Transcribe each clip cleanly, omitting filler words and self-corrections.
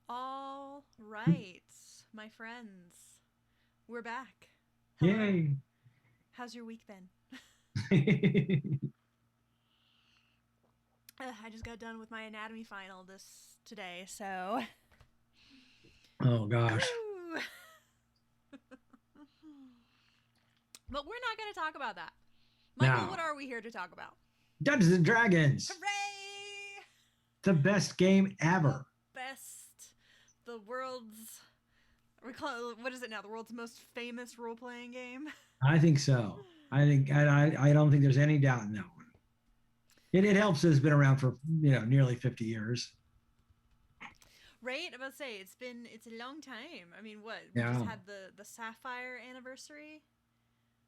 All right, my friends, we're back. Hello. Yay. How's your week been? I just got done with my anatomy final this today, so Oh gosh. woo. But we're not going to talk about that. Michael, Now, what are we here to talk about? Dungeons and Dragons, Hooray! the best game The ever. best, the world's we call it, what is it now? The world's most famous role-playing game. I think so. I don't think there's any doubt in that one. It helps that it's been around for nearly 50 years. Right? I'm about to say it's a long time. I mean, what we just Yeah. had the Sapphire anniversary.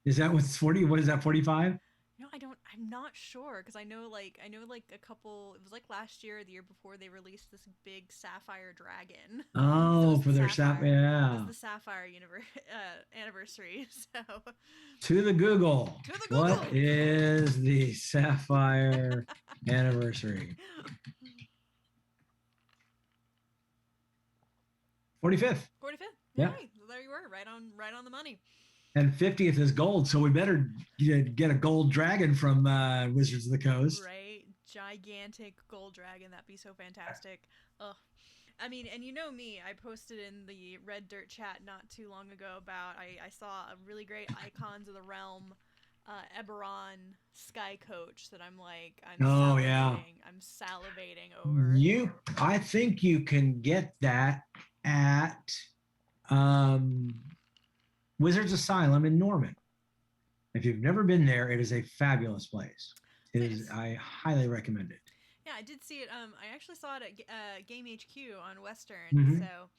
Is that what's 40? What is that, 45? I'm not sure because I know like a couple. It was like last year, or the year before, they released this big Sapphire dragon because it was Oh, the for their sap. Sapphire. It was Yeah. the Sapphire anniversary. So To the Google. to the What Google. is the Sapphire anniversary? 45th. 45th. Yeah. Hey, so there you were, right on the money. And 50th is gold. So we better get a gold dragon from Wizards of the Coast. Right, gigantic gold dragon. That'd be so fantastic. Ugh. I mean, and you know me, I posted in the Red Dirt chat not too long ago about I saw a really great Icons of the Realm Eberron Sky Coach that I'm Oh yeah. salivating. I'm salivating over. I think you can get that at um, Wizards Asylum in Norman. If you've never been there, it is a fabulous place. It is. Nice. I highly recommend it. Yeah, I did see it. I actually saw it at Game HQ on Western. Hmm. So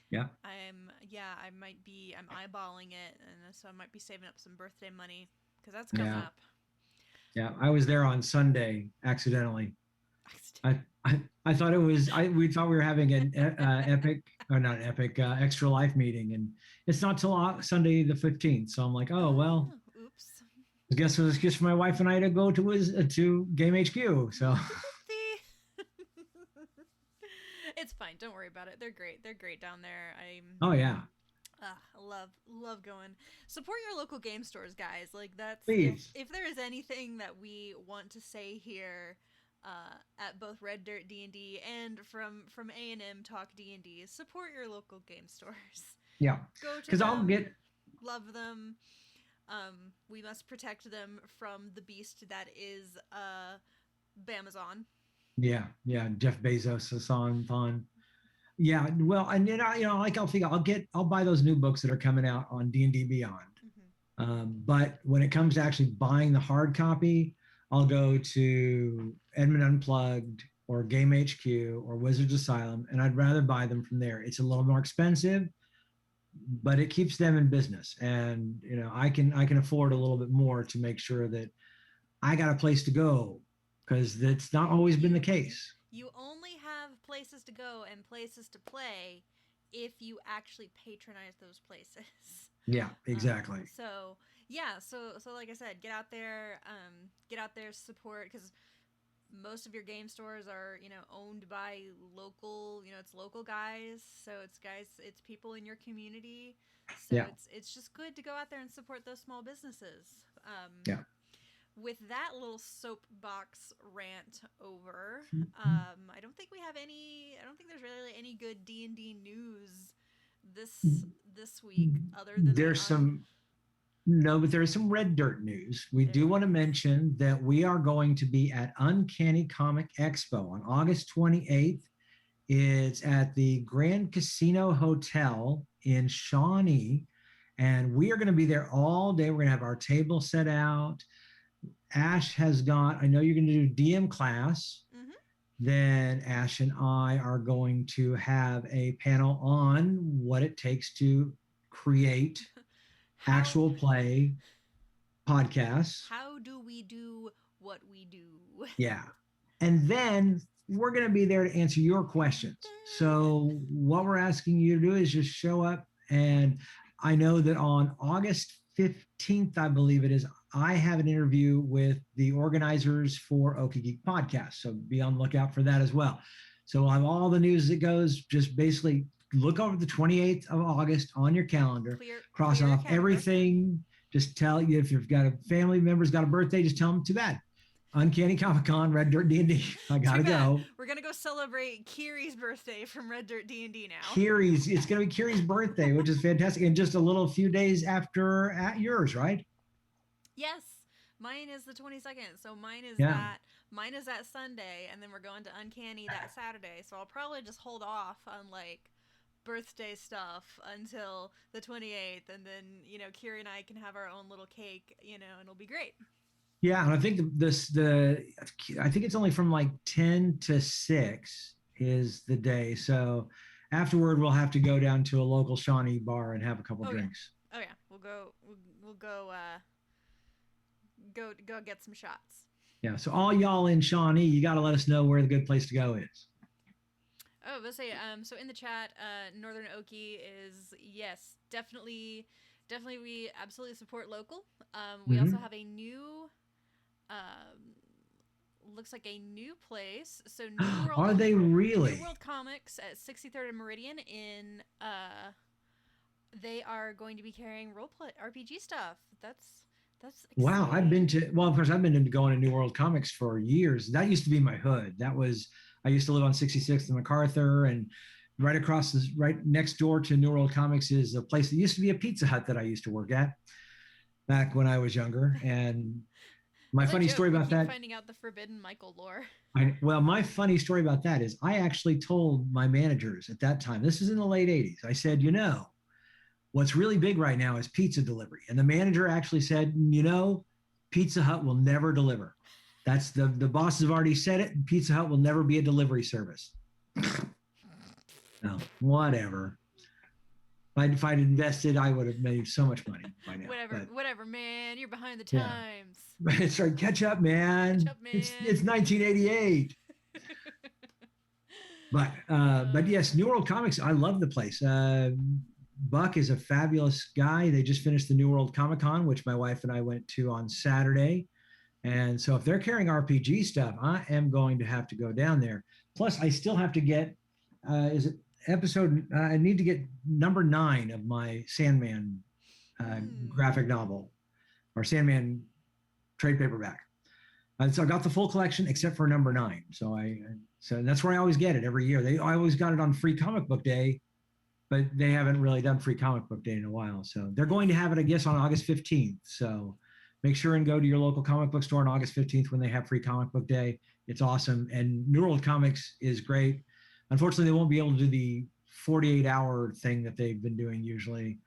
Yeah. I might be. I'm eyeballing it, and so I might be saving up some birthday money because that's coming Yeah. up. Yeah. I was there on Sunday accidentally. I thought it was we thought we were having an epic or not epic extra life meeting, and it's not till Sunday the 15th. So I'm like, oh well, Oh, oops. I guess it was just for my wife and I to go to Game HQ. So Whoopsie. It's fine. Don't worry about it. They're great. They're great down there. oh yeah, Love going. Support your local game stores, guys. Like that's please, if there is anything that we want to say here at both Red Dirt D&D and from A&M Talk D&D, support your local game stores. yeah, Go to because I'll them, get love them. We must protect them from the beast that is Bamazon. yeah Jeff Bezos is on. Yeah, well, and like I'll buy those new books that are coming out on D&D Beyond. Mm-hmm. But when it comes to actually buying the hard copy, I'll go to Edmund Unplugged or Game HQ or Wizards Asylum, and I'd rather buy them from there. It's a little more expensive, but it keeps them in business, and I can afford a little bit more to make sure that I got a place to go because that's not always been the case. You only have places to go and places to play if you actually patronize those places. Yeah, exactly. So yeah, so like I said, get out there, support because most of your game stores are owned by local, it's local guys, so it's people in your community, so Yeah, it's just good to go out there and support those small businesses. yeah. With that little soapbox rant over, I don't think there's really any good D&D news this week other than the There's some No, but there is some red dirt news. We do want to mention that we are going to be at Uncanny Comic Expo on August 28th. It's at the Grand Casino Hotel in Shawnee, and we are going to be there all day. We're going to have our table set out. Ash has got, I know you're going to do DM class. mm-hmm. Then Ash and I are going to have a panel on what it takes to create actual play podcasts. How do we do what we do? Yeah. And then we're going to be there to answer your questions. So, what we're asking you to do is just show up. And I know that on August 15th, I believe it is, I have an interview with the organizers for Okie Geek Podcast. So, be on the lookout for that as well. So, we'll have all the news that goes. Just basically look over the 28th of August on your calendar, cross off everything. Just tell you if you've got a family member's got a birthday, just tell them too bad. Uncanny Comic Con, Red Dirt D&D. I gotta go. We're gonna go celebrate Kiri's birthday from Red Dirt D&D now. It's gonna be Kiri's birthday, which is fantastic, and just a few days after at yours, right? Yes, mine is the 22nd, so mine is that Sunday, and then we're going to Uncanny that Saturday. So I'll probably just hold off on birthday stuff until the 28th, and then Kiri and I can have our own little cake, and it'll be great. Yeah, and I think I think it's only from 10 to 6 is the day. So afterward, we'll have to go down to a local Shawnee bar and have a couple drinks. Yeah. Oh yeah, we'll go get some shots. Yeah, so all y'all in Shawnee, you got to let us know where the good place to go is. Oh, let's say so in the chat, Northern Okie is yes, definitely we absolutely support local. We also have a new looks like a new place. So New World Are they really? New World Comics at 63rd and Meridian in they are going to be carrying roleplay RPG stuff. That's exciting. Wow, of course I've been into going to New World Comics for years. That used to be my hood. I used to live on 66th and MacArthur, and right next door to New World Comics is a place that used to be a Pizza Hut that I used to work at back when I was younger. And my funny story about that, finding out the forbidden Michael lore. My funny story about that is I actually told my managers at that time, this is in the late 80s, I said, What's really big right now is pizza delivery. And the manager actually said, Pizza Hut will never deliver. That's the bosses have already said it. Pizza Hut will never be a delivery service. No, whatever. If I'd invested, I would have made so much money by now. Whatever, man. You're behind the Yeah, times. it's like catch up, man. Catch up, man. It's 1988. But yes, New World Comics. I love the place. Buck is a fabulous guy. They just finished the New World Comic Con, which my wife and I went to on Saturday. And so if they're carrying RPG stuff, I am going to have to go down there. Plus, I still have to get, is it episode, I need to get number 9 of my Sandman graphic novel or Sandman trade paperback. So I got the full collection except for number 9. So that's where I always get it every year. I always got it on Free Comic Book Day, but they haven't really done Free Comic Book Day in a while. So they're going to have it, I guess, on August 15th. So make sure and go to your local comic book store on August 15th when they have Free Comic Book Day. It's awesome. And New World Comics is great. Unfortunately, they won't be able to do the 48-hour thing that they've been doing usually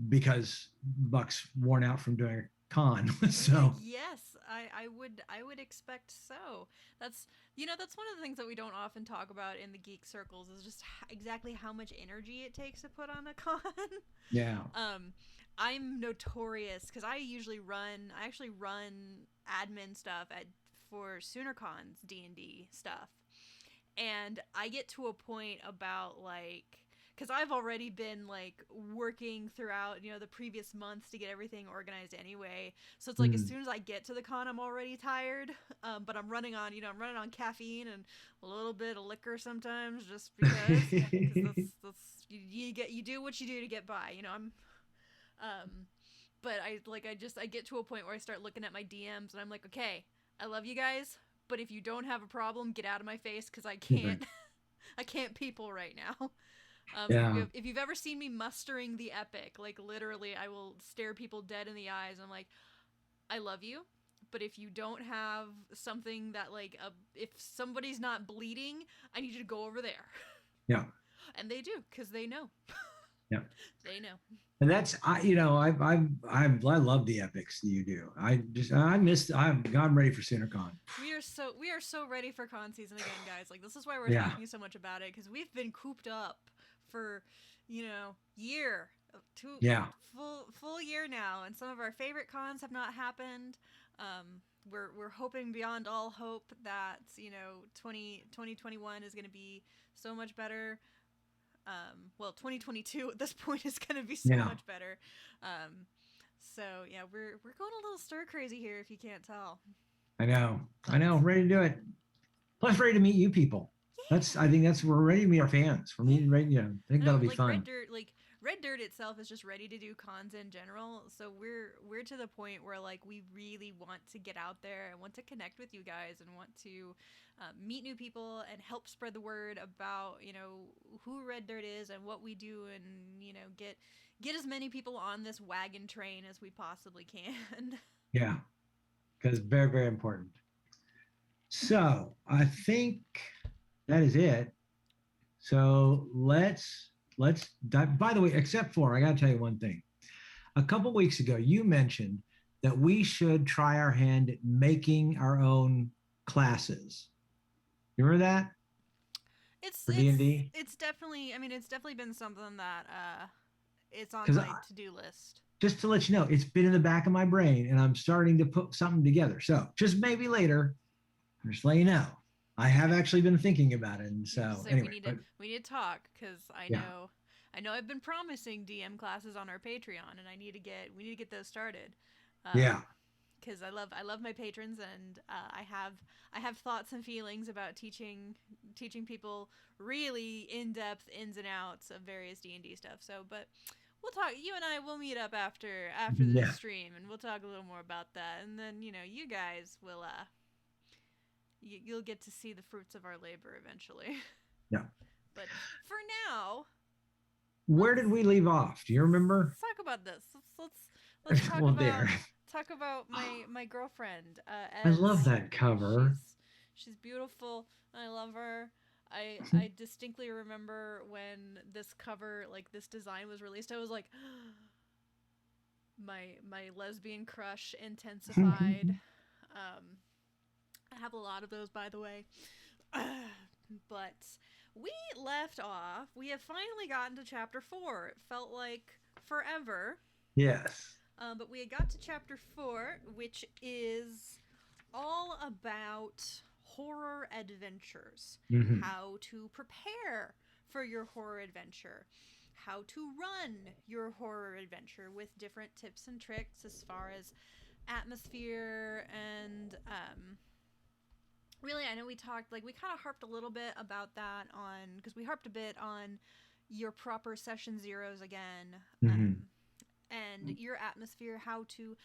because Buck's worn out from doing a con. So yes, I would expect so. That's one of the things that we don't often talk about in the geek circles is just exactly how much energy it takes to put on a con. yeah. I'm notorious because I actually run admin stuff for SoonerCon's D&D stuff. And I get to a point about because I've already been working throughout the previous months to get everything organized anyway. So it's as soon as I get to the con, I'm already tired. But I'm running on caffeine and a little bit of liquor sometimes, just because that's you do what you do to get by. But I get to a point where I start looking at my DMs and I'm like, okay, I love you guys, but if you don't have a problem, get out of my face because I can't. I can't people right now. Yeah. If you've ever seen me mustering the epic, literally, I will stare people dead in the eyes. I'm like, I love you, but if you don't have something that if somebody's not bleeding, I need you to go over there. Yeah. And they do because they know. Yeah. They know. And that's I love the epics that you do. I'm ready for SoonerCon. We are so ready for con season again, guys. This is why we're Yeah. talking so much about it because we've been cooped up for year, full year now, and some of our favorite cons have not happened. We're hoping beyond all hope that 2021 is going to be so much better. 2022 at this point is going to be so much better. So yeah, we're going a little stir crazy here if you can't tell. I know, ready to do it. Plus, ready to meet you people. Yeah. I think we're ready to meet our fans. We're meeting right. I think that'll be fun. Red Dirt itself is just ready to do cons in general. So we're to the point where we really want to get out there and want to connect with you guys and want to meet new people and help spread the word about who Red Dirt is and what we do and get as many people on this wagon train as we possibly can. Yeah, because very, very important. So I think that is it. So let's dive. By the way, except for I got to tell you one thing. A couple weeks ago, you mentioned that we should try our hand at making our own classes. You remember that? It's D&D. It's definitely. I mean, it's definitely been something that it's on my to-do list. Just to let you know, it's been in the back of my brain, and I'm starting to put something together. So just maybe later, I'm just letting you know. I have actually been thinking about it, and so anyway, we need to talk because I know I've been promising DM classes on our Patreon, and we need to get those started. Because I love my patrons, and I have thoughts and feelings about teaching people really in-depth ins and outs of various D&D stuff. So, but we'll talk. You and I will meet up after the stream, and we'll talk a little more about that. And then you guys will you'll get to see the fruits of our labor eventually. Yeah. But for now, where did we leave off? Do you remember? Let's talk about this. Let's talk talk about my girlfriend. I love that cover. She's beautiful. I love her. I distinctly remember when this cover, like this design was released, I was like, my lesbian crush intensified. Um, I have a lot of those, by the way. But we left off. We have finally gotten to chapter 4. It felt like forever. Yes. But we had got to chapter 4, which is all about horror adventures. Mm-hmm. How to prepare for your horror adventure. How to run your horror adventure with different tips and tricks as far as atmosphere and really, I know we talked, like, we kind of harped a little bit about that on, because we harped a bit on your proper session zeros again. Mm-hmm. And your atmosphere, how to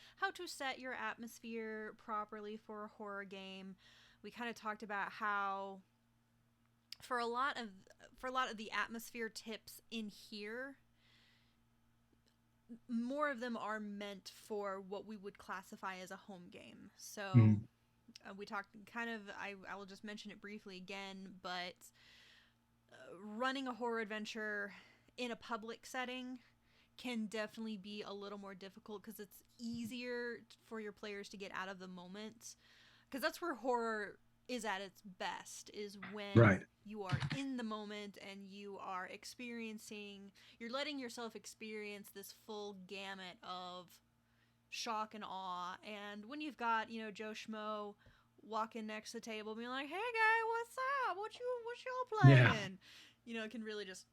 set your atmosphere properly for a horror game. We kind of talked about how for a lot of the atmosphere tips in here, more of them are meant for what we would classify as a home game. So Mm-hmm. we talked kind of, I will just mention it briefly again, but running a horror adventure in a public setting can definitely be a little more difficult because it's easier for your players to get out of the moment, because that's where horror is at its best, is when Right. you are in the moment and you're letting yourself experience this full gamut of shock and awe. And when you've got, Joe Schmo walking next to the table being like, "Hey guy, what's up? What y'all Yeah. playing?" It can really just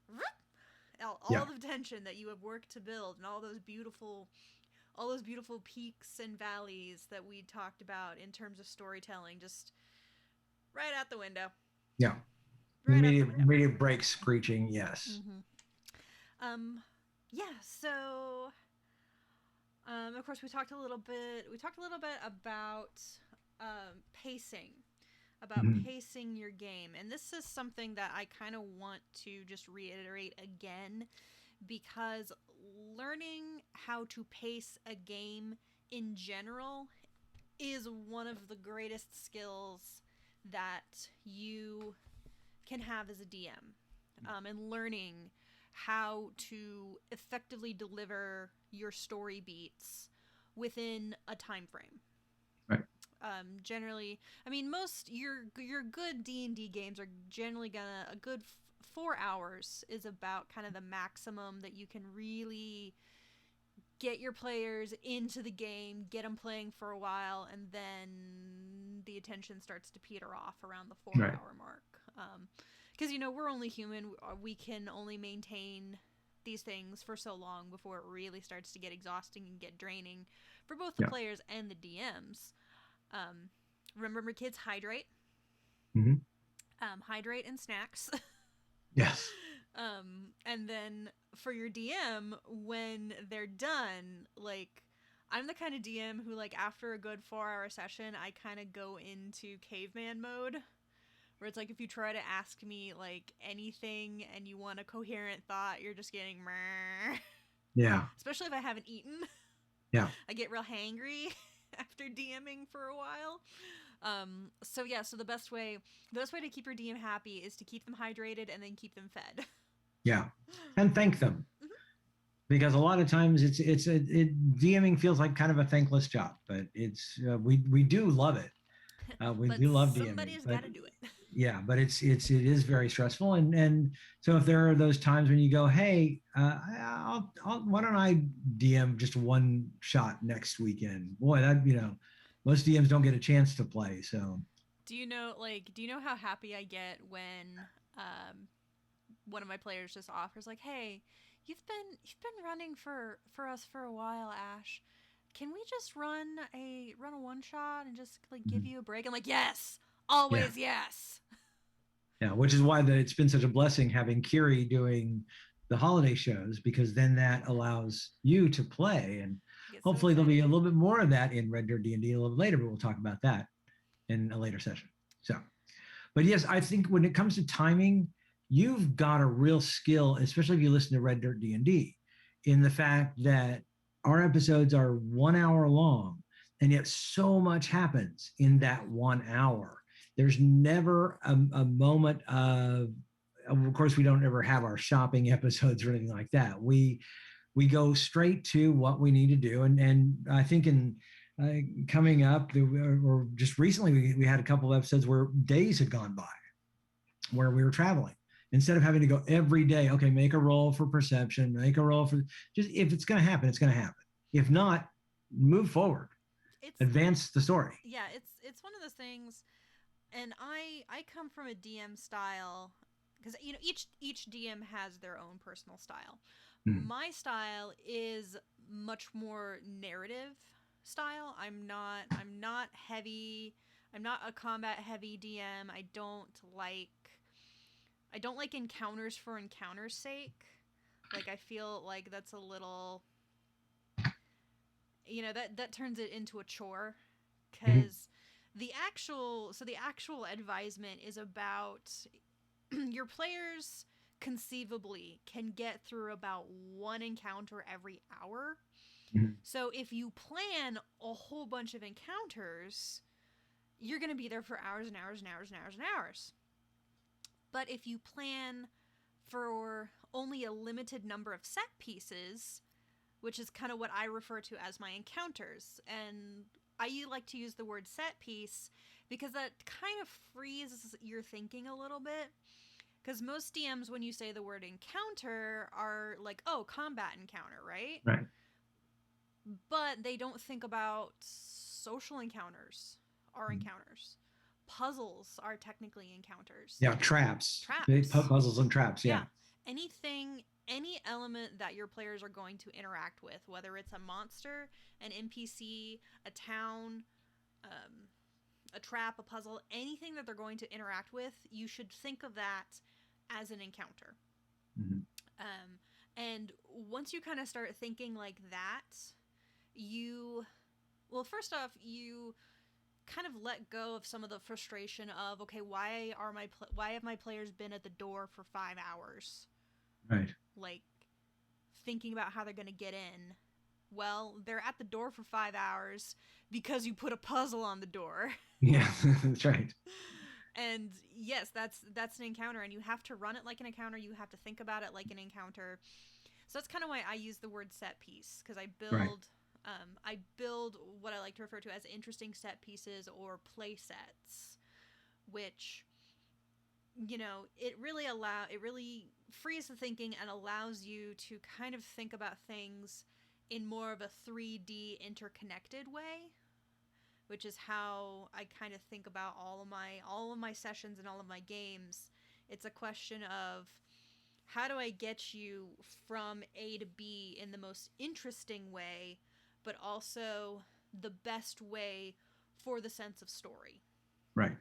all Yeah. the tension that you have worked to build, and all those beautiful peaks and valleys that we talked about in terms of storytelling, just right out the window. Yeah. Right out the window. Immediate break screeching. Yes. Mm-hmm. Um, yeah. So, of course, we talked a little bit. We talked a little bit about pacing, about Mm-hmm. pacing your game, and this is something that I kind of want to just reiterate again, because learning how to pace a game in general is one of the greatest skills that you can have as a DM. And learning how to effectively deliver your story beats within a time frame. Right. Generally, I mean, most your good D&D games are generally gonna, a good 4 hours is about kind of the maximum that you can really get your players into the game, get them playing for a while, and then the attention starts to peter off around the 4 Right. hour mark. Because we're only human. We can only maintain these things for so long before it really starts to get exhausting and get draining for both the Yeah. players and the DMs. Remember, kids, hydrate. Mm-hmm. Hydrate and snacks. Yes. And then for your DM, when they're done, like, I'm the kind of DM who, like, after a good 4 hour session, I kind of go into caveman mode, where it's like, if you try to ask me, like, anything and you want a coherent thought, you're just getting meh. Yeah. Especially if I haven't eaten. Yeah. I get real hangry after DMing for a while. So the best way to keep your DM happy is to keep them hydrated and then keep them fed. Yeah. And thank them. Mhm. Because a lot of times DMing feels like kind of a thankless job, but we do love it. We But do love DMing, somebody's but got to do it. yeah, but it is very stressful, and so if there are those times when you go, hey, why don't I DM just one shot next weekend? Boy, that most DMs don't get a chance to play, so Do you know how happy I get when um, one of my players just offers, like, "Hey, you've been running for us for a while, Ash. Can we just run a one shot and just, like, give mhm. you a break?" I'm like, "Yes, Yeah, always yes." yeah, which is why it's been such a blessing having Kiri doing the holiday shows, because then that allows you to play, and I get so hopefully there'll be excited. a little bit more of that in Red Dirt D&D a little later, but we'll talk about that in a later session. So, but yes, I think when it comes to timing, you've got a real skill, especially if you listen to Red Dirt D&D, in the fact that our episodes are 1 hour long, and yet so much happens in that 1 hour. There's never a moment of course, we don't ever have our shopping episodes or anything like that. We go straight to what we need to do, and I think in coming up, or just recently, we had a couple of episodes where days had gone by where we were traveling. Instead of having to go every day, okay, make a roll for perception, make a roll for just if it's going to happen, it's going to happen. If not, move forward, It's advance the story. yeah, it's one of those things, and I come from a DM style because each DM has their own personal style. Mm. My style is much more narrative style. I'm not heavy. I'm not a combat heavy DM. I don't like encounters for encounters sake. Like I feel like that's a little that turns it into a chore Mhm. cuz the actual advisement is about your players conceivably can get through about one encounter every hour. Mhm. So if you plan a whole bunch of encounters, you're going to be there for hours and hours and hours and hours and hours. But if you plan for only a limited number of set pieces, which is kind of what I refer to as my encounters, and I like to use the word set piece because that kind of frees your thinking a little bit. Because most DMs, when you say the word encounter, are like, oh, combat encounter, right? Right. But they don't think about social encounters are Mhm. encounters. Puzzles are technically encounters. Yeah, traps, Traps. puzzles and traps. Yeah. Yeah. Any element that your players are going to interact with, whether it's a monster, an NPC, a town, um, a trap, a puzzle, anything that they're going to interact with, you should think of that as an encounter. Mhm. And once you kind of start thinking like that, you, well, first off, you kind of let go of some of the frustration of, okay, why have my players been at the door for 5 hours, Right. like thinking about how they're going to get in. Well, they're at the door for 5 hours because you put a puzzle on the door. Yeah, that's right. And yes, that's an encounter, and you have to run it like an encounter. You have to think about it like an encounter. So that's kind of why I use the word set piece, because Right. I build what I like to refer to as interesting set pieces or play sets, which it really frees the thinking and allows you to kind of think about things in more of a 3D interconnected way, which is how I kind of think about all of my sessions and all of my games. It's a question of how do I get you from A to B in the most interesting way, but also the best way for the sense of story. Right.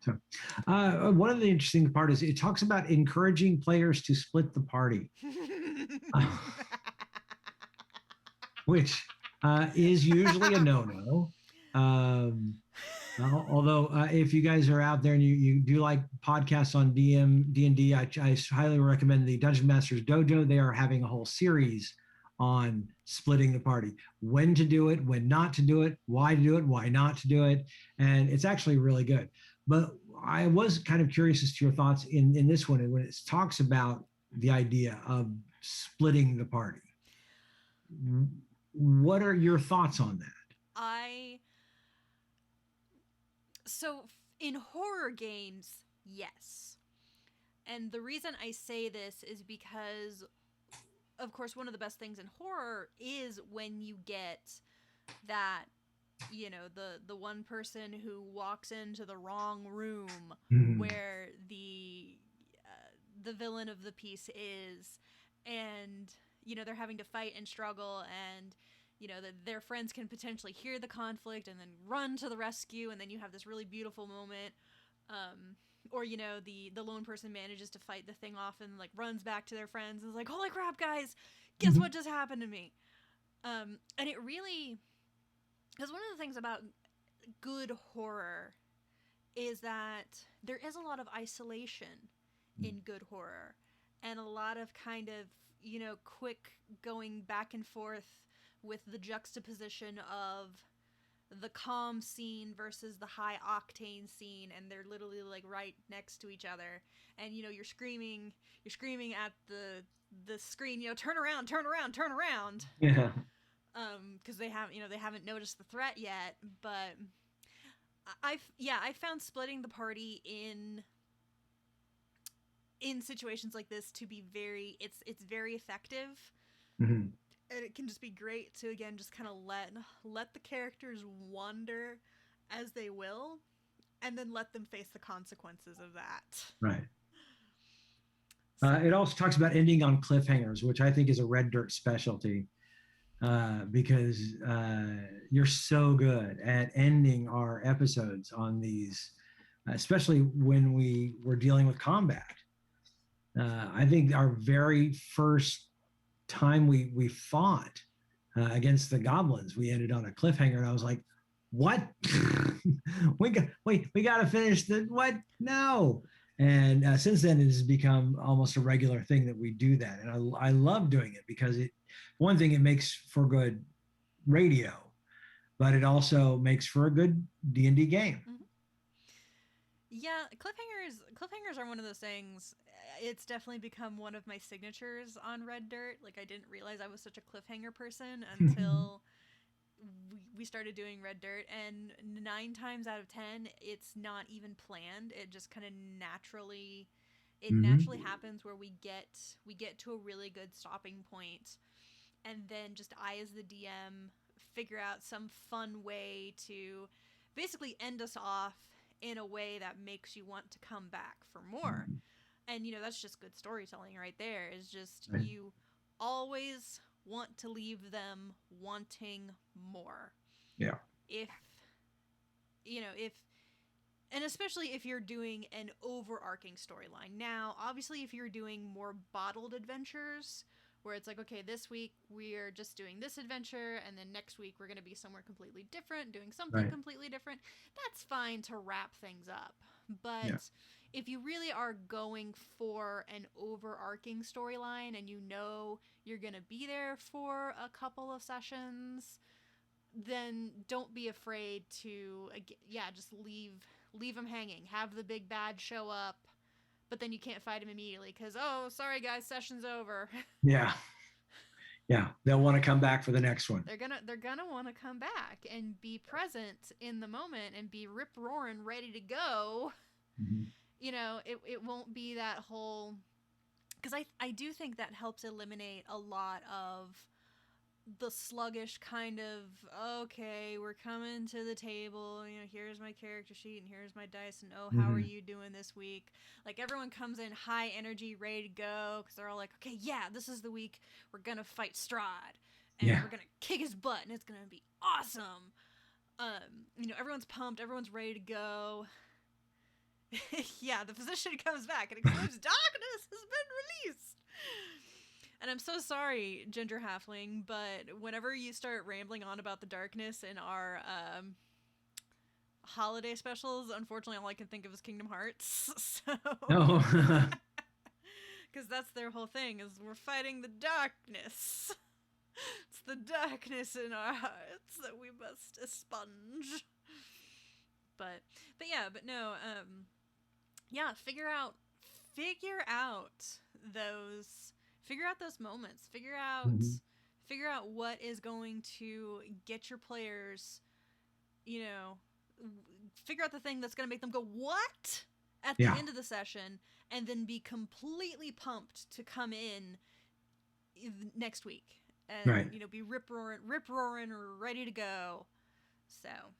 So. So, one of the interesting part is it talks about encouraging players to split the party, which is usually a no-no. Um, although, if you guys are out there and you do like podcasts on D&D, I highly recommend the Dungeon Masters Dojo. They are having a whole series on splitting the party, when to do it, when not to do it, why to do it, why not to do it, and it's actually really good. But I was kind of curious as to your thoughts in this one, when it talks about the idea of splitting the party. What are your thoughts on that? I so in horror games, yes. And the reason I say this is because of course one of the best things in horror is when you get that the one person who walks into the wrong room Mhm. where the villain of the piece is, and they're having to fight and struggle, and their friends can potentially hear the conflict and then run to the rescue, and then you have this really beautiful moment. Or the lone person manages to fight the thing off and like runs back to their friends and is like, holy crap, guys, guess what just happened to me. And it really, because one of the things about good horror is that there is a lot of isolation in good horror, and a lot of kind of quick going back and forth with the juxtaposition of the calm scene versus the high octane scene, and they're literally like right next to each other, and you're screaming at the screen, turn around, turn around, turn around, Yeah. because they haven't noticed the threat yet. But I found splitting the party in situations like this to be it's very effective, Mhm. and it can just be great to again just kind of let the characters wander as they will, and then let them face the consequences of that. Right. So It also talks about ending on cliffhangers, which I think is a Red Dirt specialty, because you're so good at ending our episodes on these, especially when we were dealing with combat. I think our very first time we fought against the goblins, we ended on a cliffhanger, and I was like, "What? we got to finish the what? No!" And since then, it has become almost a regular thing that we do that, and I love doing it because one thing, it makes for good radio, but it also makes for a good D&D game. mm-hmm. Yeah, cliffhangers are one of those things. It's definitely become one of my signatures on Red Dirt. Like, I didn't realize I was such a cliffhanger person until we started doing Red Dirt, and 9 times out of 10 it's not even planned. It just kind of naturally Mm-hmm. happens where we get to a really good stopping point, and then just I as the DM figure out some fun way to basically end us off in a way that makes you want to come back for more. And that's just good storytelling right there. Is just Right. you always want to leave them wanting more. Yeah. If if and especially if you're doing an overarching storyline. Now, obviously, if you're doing more bottled adventures, where it's like, okay, this week we're just doing this adventure, and then next week we're going to be somewhere completely different, doing something Right. completely different, that's fine to wrap things up. But Yeah. if you really are going for an overarching storyline and you're going to be there for a couple of sessions, then don't be afraid to just leave them hanging. Have the big bad show up, but then you can't fight him immediately because, oh, sorry guys, session's over. Yeah. Yeah. They'll want to come back for the next one. They're gonna want to come back and be present in the moment and be rip roaring ready to go. Mhm. It won't be that whole, because I do think that helps eliminate a lot of the sluggish kind of, okay, we're coming to the table, here's my character sheet and here's my dice, and oh, how are Mhm. you doing this week? Like, everyone comes in high energy, ready to go, because they're all like, okay, yeah, this is the week we're gonna fight Strahd, and Yeah. we're gonna kick his butt, and it's gonna be awesome. Everyone's pumped, everyone's ready to go. Yeah, the physician comes back and exclaims, darkness has been released. And I'm so sorry, Ginger Halfling, but whenever you start rambling on about the darkness in our holiday specials, unfortunately, all I can think of is Kingdom Hearts. So, Oh. because that's their whole thing, is we're fighting the darkness. It's the darkness in our hearts that we must expunge. But no, yeah, figure out those those moments. Mhm. Figure out what is going to get your players, you know, figure out the thing that's going to make them go, "What?" at the Yeah. end of the session, and then be completely pumped to come in next week and, Right. be rip roaring, ready to go. So,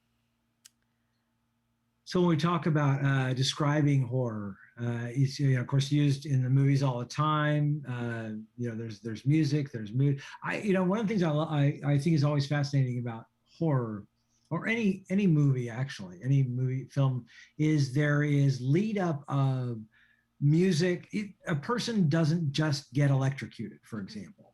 So when we talk about describing horror, it's, of course, used in the movies all the time. There's music, there's mood. One of the things I think is always fascinating about horror, or any movie, actually, any movie film, is there is lead up of music. A person doesn't just get electrocuted, for mm-hmm. example.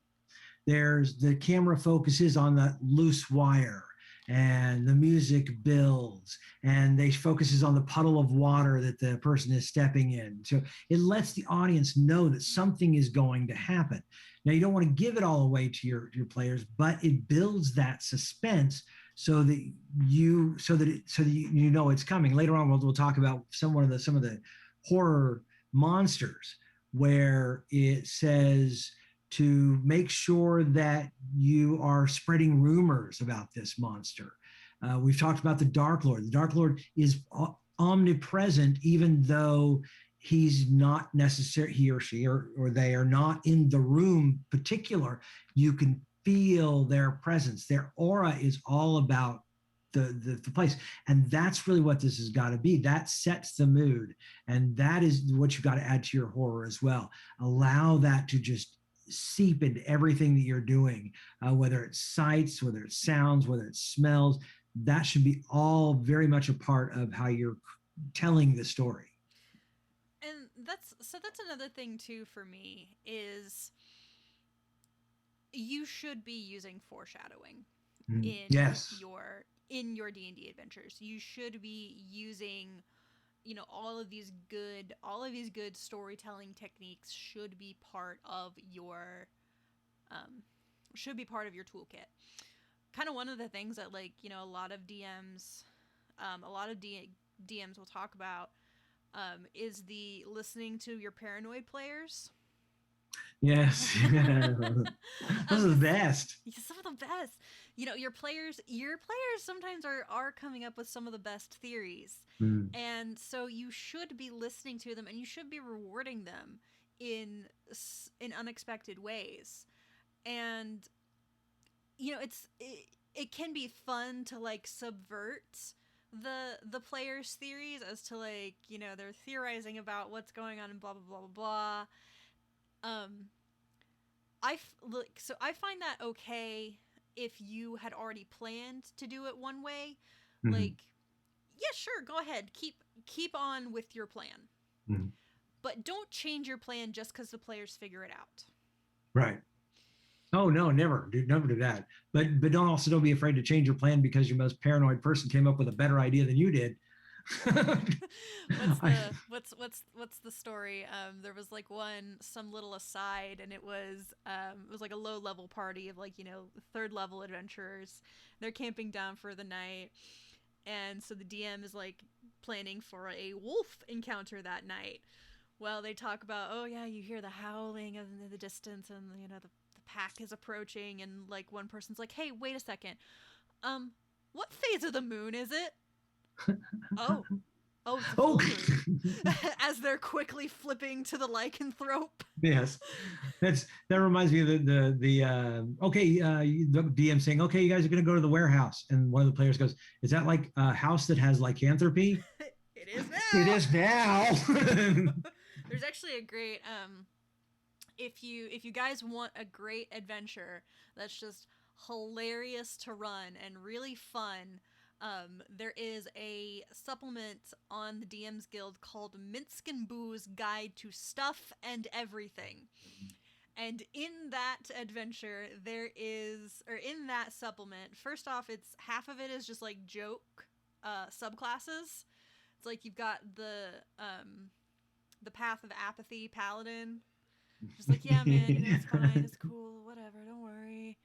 There's the camera focuses on that loose wire, and the music builds, and they focuses on the puddle of water that the person is stepping in. So it lets the audience know that something is going to happen. Now, you don't want to give it all away to your players, but it builds that suspense so that you know it's coming. Later on, we'll talk about some of the horror monsters where it says to make sure that you are spreading rumors about this monster. We've talked about the Dark Lord. The Dark Lord is omnipresent, even though he's not necessary, he or she or they are not in the room particular. You can feel their presence. Their aura is all about the place. And that's really what this has got to be. That sets the mood. And that is what you've got to add to your horror as well. Allow that to just seep into everything that you're doing, whether it's sights, whether it's sounds, whether it's smells. That should be all very much a part of how you're telling the story. And that's another thing too for me is you should be using foreshadowing in Yes. your D&D adventures. You should be using, all of these good storytelling techniques should be part of your toolkit. Kind of one of the things that, like, a lot of DMs DMs will talk about is the listening to your paranoid players. Yes. Those are the best. Some of the best. Your players sometimes are coming up with some of the best theories. And so you should be listening to them and you should be rewarding them in unexpected ways. And it can be fun to, like, subvert the players' theories as to, like, they're theorizing about what's going on and blah blah blah blah blah. I find that okay if you had already planned to do it one way. Like, yeah, sure, go ahead, keep on with your plan, but don't change your plan just because the players figure it out. Right. Oh no, never do that. But don't be afraid to change your plan because your most paranoid person came up with a better idea than you did. What's the story? There was, like, some little aside, and it was like a low level party of, like, third level adventurers. They're camping down for the night, and so the DM is, like, planning for a wolf encounter that night. Well, they talk about, oh yeah, you hear the howling in the distance, and the pack is approaching, and, like, one person's like, hey, wait a second, what phase of the moon is it? Oh, it's a full moon. As they're quickly flipping to the lycanthrope. Yes, that reminds me of the DM saying, okay, you guys are going to go to the warehouse, and one of the players goes, is that like a house that has lycanthropy? It is now. It is now. There's actually a great if you guys want a great adventure that's just hilarious to run and really fun, there is a supplement on the DM's Guild called Minsk and Boo's Guide to Stuff and Everything. And in that adventure, in that supplement, first off, it's half of it is just, like, joke subclasses. It's like you've got the Path of Apathy Paladin. Just like, yeah, man, it's fine, it's cool, whatever, don't worry.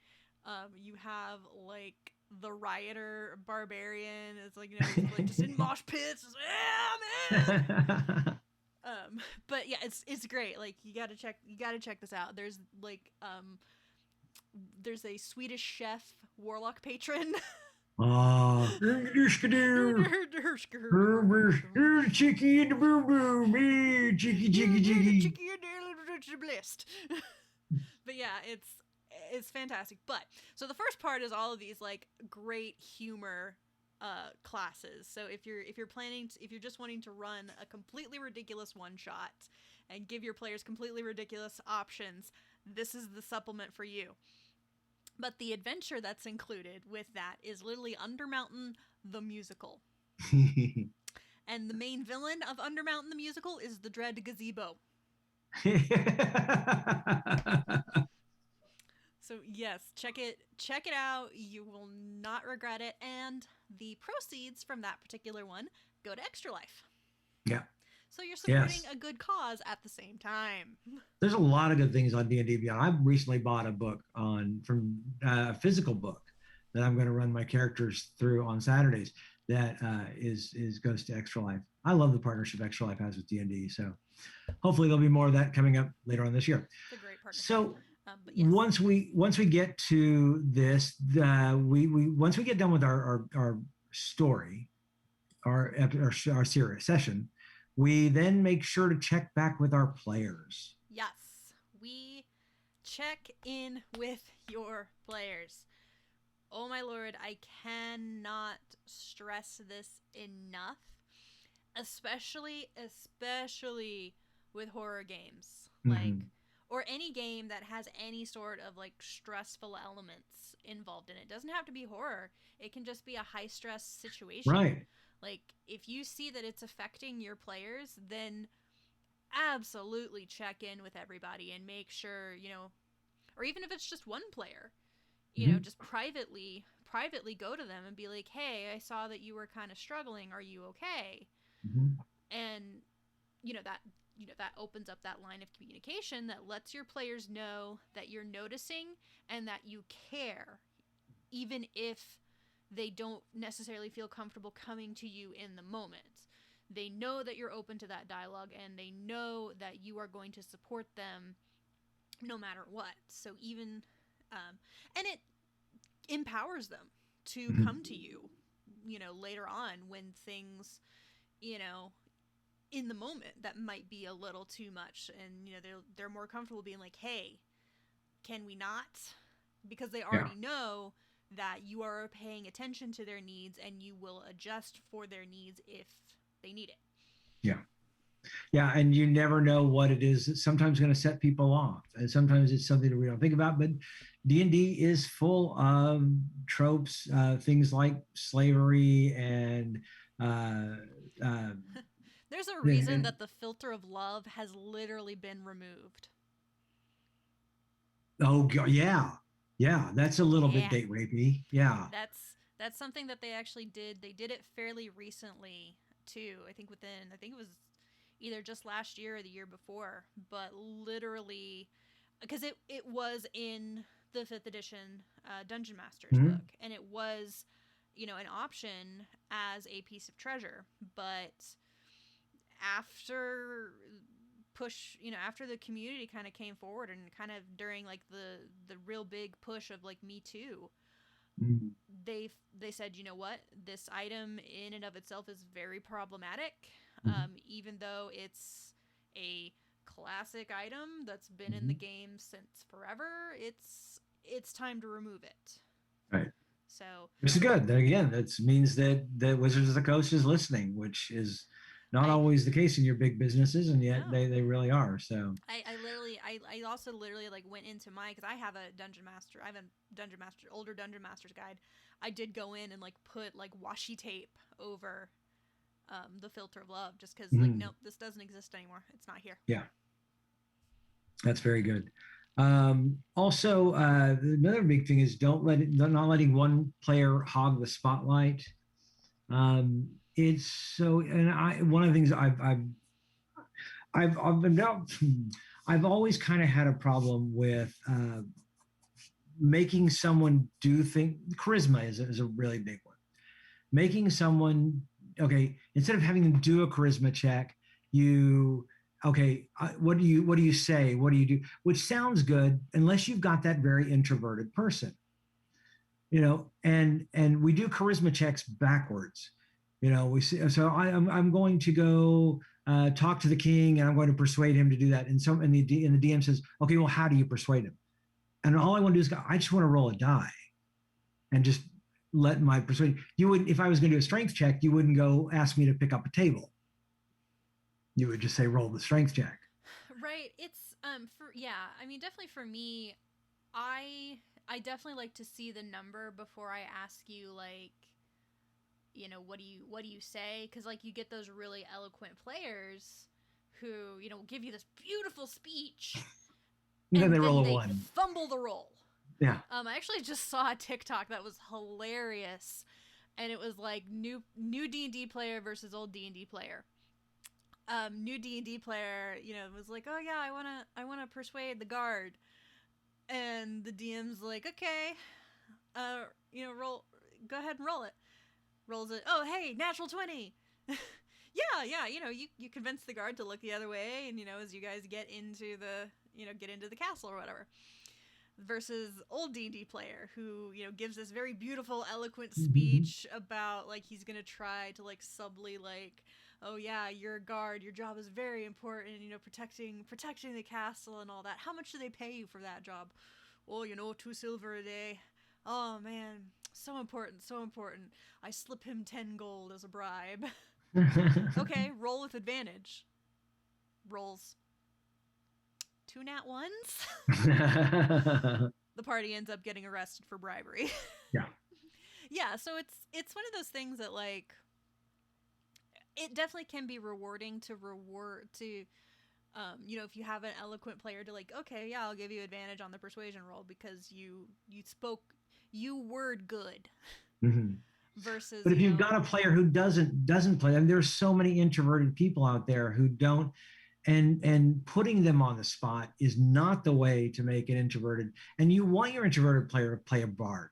You have, like, the Rioter Barbarian. It's like, like, just in mosh pits. Just, yeah, man. But yeah, it's great. Like, you gotta check this out. There's, like, there's a Swedish chef warlock patron. Chicky in the boom boom, chicky. Blessed. But yeah, it's fantastic. But so the first part is all of these, like, great humor classes. So if you're just wanting to run a completely ridiculous one shot and give your players completely ridiculous options, this is the supplement for you. But the adventure that's included with that is literally Undermountain the Musical. And the main villain of Undermountain the Musical is the Dread Gazebo. So yes, check it out. You will not regret it. And the proceeds from that particular one go to Extra Life. Yeah. So you're supporting a good cause at the same time. There's a lot of good things on D&D Beyond. I recently bought a book from a physical book that I'm going to run my characters through on Saturdays. That is goes to Extra Life. I love the partnership Extra Life has with D&D. So hopefully there'll be more of that coming up later on this year. It's a great partnership. So But yes. once we get to this, we once we get done with our story, our serious session, we then make sure to check back with our players. Yes, we check in with your players. Oh my lord, I cannot stress this enough. Especially with horror games. Like, Mm-hmm. or any game that has any sort of like stressful elements involved in it. It doesn't have to be horror. It can just be a high stress situation. Right. Like, if you see that it's affecting your players, then absolutely check in with everybody and make sure, or even if it's just one player, Mm-hmm. just privately go to them and be like, "Hey, I saw that you were kind of struggling. Are you okay?" Mm-hmm. And that that opens up that line of communication that lets your players know that you're noticing and that you care, even if they don't necessarily feel comfortable coming to you in the moment. They know that you're open to that dialogue, and they know that you are going to support them no matter what. So even, and it empowers them to Mm-hmm. come to you, later on when things, you know, in the moment that might be a little too much, and they're more comfortable being like, "Hey, can we not?" Because they Yeah. already know that you are paying attention to their needs and you will adjust for their needs if they need it. Yeah. Yeah, and you never know what it is that's sometimes going to set people off, and sometimes it's something that we don't think about. But D&D is full of tropes, things like slavery and uh, uh, There's a reason that the filter of love has literally been removed. oh yeah, yeah, that's a little bit Yeah. date rapey. Yeah. That's something that they actually did. They did it fairly recently too. I think it was either just last year or the year before, but literally because it was in the 5th edition Dungeon Masters Mm-hmm. book, and it was an option as a piece of treasure. But after after the community kind of came forward, and kind of during like the real big push of like Me Too, Mm-hmm. they said, what, this item in and of itself is very problematic, Mm-hmm. even though it's a classic item that's been in Mm-hmm. the game since forever. It's time to remove it. Right. So Which is good. Then again, that means that Wizards of the Coast is listening, which is not I always the case in your big businesses, and yet no. they really are. So I also literally like went into my, because I have a older Dungeon Master's guide. I did go in and like put like washi tape over the filter of love, just because like, mm, nope, this doesn't exist anymore. It's not here. yeah, that's very good. Also, another big thing is not letting one player hog the spotlight. It's so, and I one of the things I've been out. I've always kind of had a problem with making someone do things. Charisma is a really big one. Making someone, okay, instead of having them do a charisma check, you, okay, what do you say, what do you do, which sounds good unless you've got that very introverted person, and we do charisma checks backwards. We see, so I'm going to go talk to the king, and I'm going to persuade him to do that, and the DM says, okay, well, how do you persuade him? And all I want to do is go, I just want to roll a die and just let my persuade. You wouldn't, if I was going to do a strength check, you wouldn't go ask me to pick up a table. You would just say roll the strength check. Right. It's for yeah. I mean, definitely for me, I definitely like to see the number before I ask you, like, what do you say? Because like you get those really eloquent players who give you this beautiful speech, And then and they roll then a they one. fumble the roll. Yeah. I actually just saw a TikTok that was hilarious, and it was like new D&D player versus old D&D player. New D&D player, was like, "Oh yeah, I wanna persuade the guard," and the DM's like, "Okay, roll. Go ahead and roll it. Rolls it. Oh, hey, natural 20. Yeah. You convince the guard to look the other way, and as you guys get into the castle or whatever. Versus old D&D player who gives this very beautiful eloquent speech about like he's gonna try to like subtly like, oh yeah, you're a guard, your job is very important, protecting the castle and all that. How much do they pay you for that job? Well, 2 silver a day. Oh man, so important, so important. I slip him 10 gold as a bribe. Okay, roll with advantage. Rolls 2 nat ones. The party ends up getting arrested for bribery. Yeah. Yeah, so it's one of those things that like it definitely can be rewarding to if you have an eloquent player to like, okay, yeah, I'll give you advantage on the persuasion roll because you word good. Mm-hmm. Versus, but if you've got a player who doesn't play, and there's so many introverted people out there who don't, and putting them on the spot is not the way to make it introverted. And you want your introverted player to play a bard.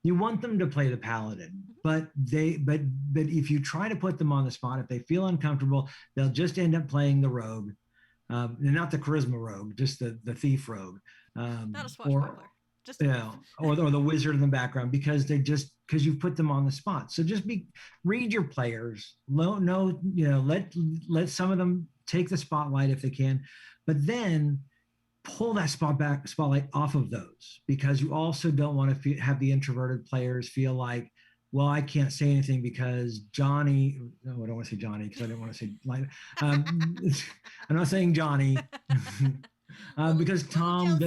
You want them to play the paladin, but if you try to put them on the spot, if they feel uncomfortable, they'll just end up playing the rogue, not the charisma rogue, just the thief rogue, not a swashbuckler, just or the wizard in the background, because you've put them on the spot. So just read your players, let some of them take the spotlight if they can, but then pull that spotlight off of those, because you also don't want to have the introverted players feel like, well, I can't say anything because Johnny. No, I don't want to say Johnny because I don't want to say like. I'm not saying Johnny because Tom.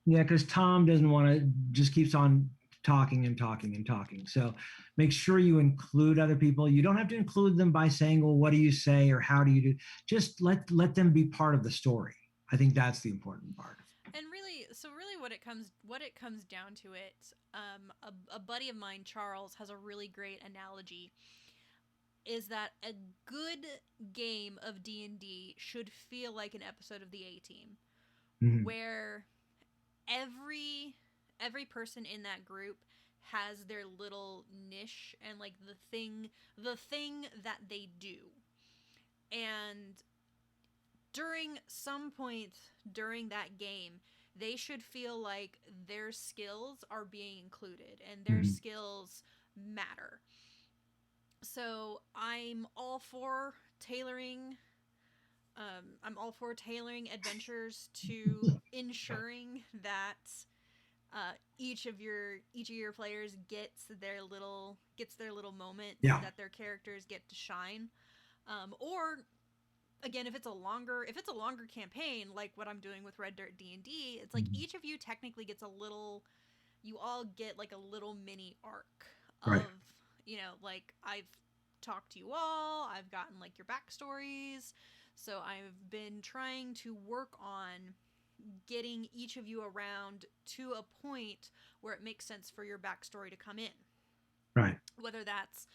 Because Tom doesn't want to. Just keeps on talking and talking and talking. So make sure you include other people. You don't have to include them by saying, well, what do you say or how do you do? Just let them be part of the story. I think that's the important part. And really what it comes down to it, a buddy of mine, Charles, has a really great analogy, is that a good game of D&D should feel like an episode of the A-Team, where every person in that group has their little niche and like the thing that they do. And during some point during that game, they should feel like their skills are being included and their skills matter. So I'm all for tailoring adventures to ensuring that each of your players gets their little moment, that their characters get to shine. Or again, if it's a longer campaign, like what I'm doing with Red Dirt D&D, it's like each of you technically gets you all get like a little mini arc of, right. Like I've talked to you all, I've gotten like your backstories, so I've been trying to work on getting each of you around to a point where it makes sense for your backstory to come in. Right. Whether that's,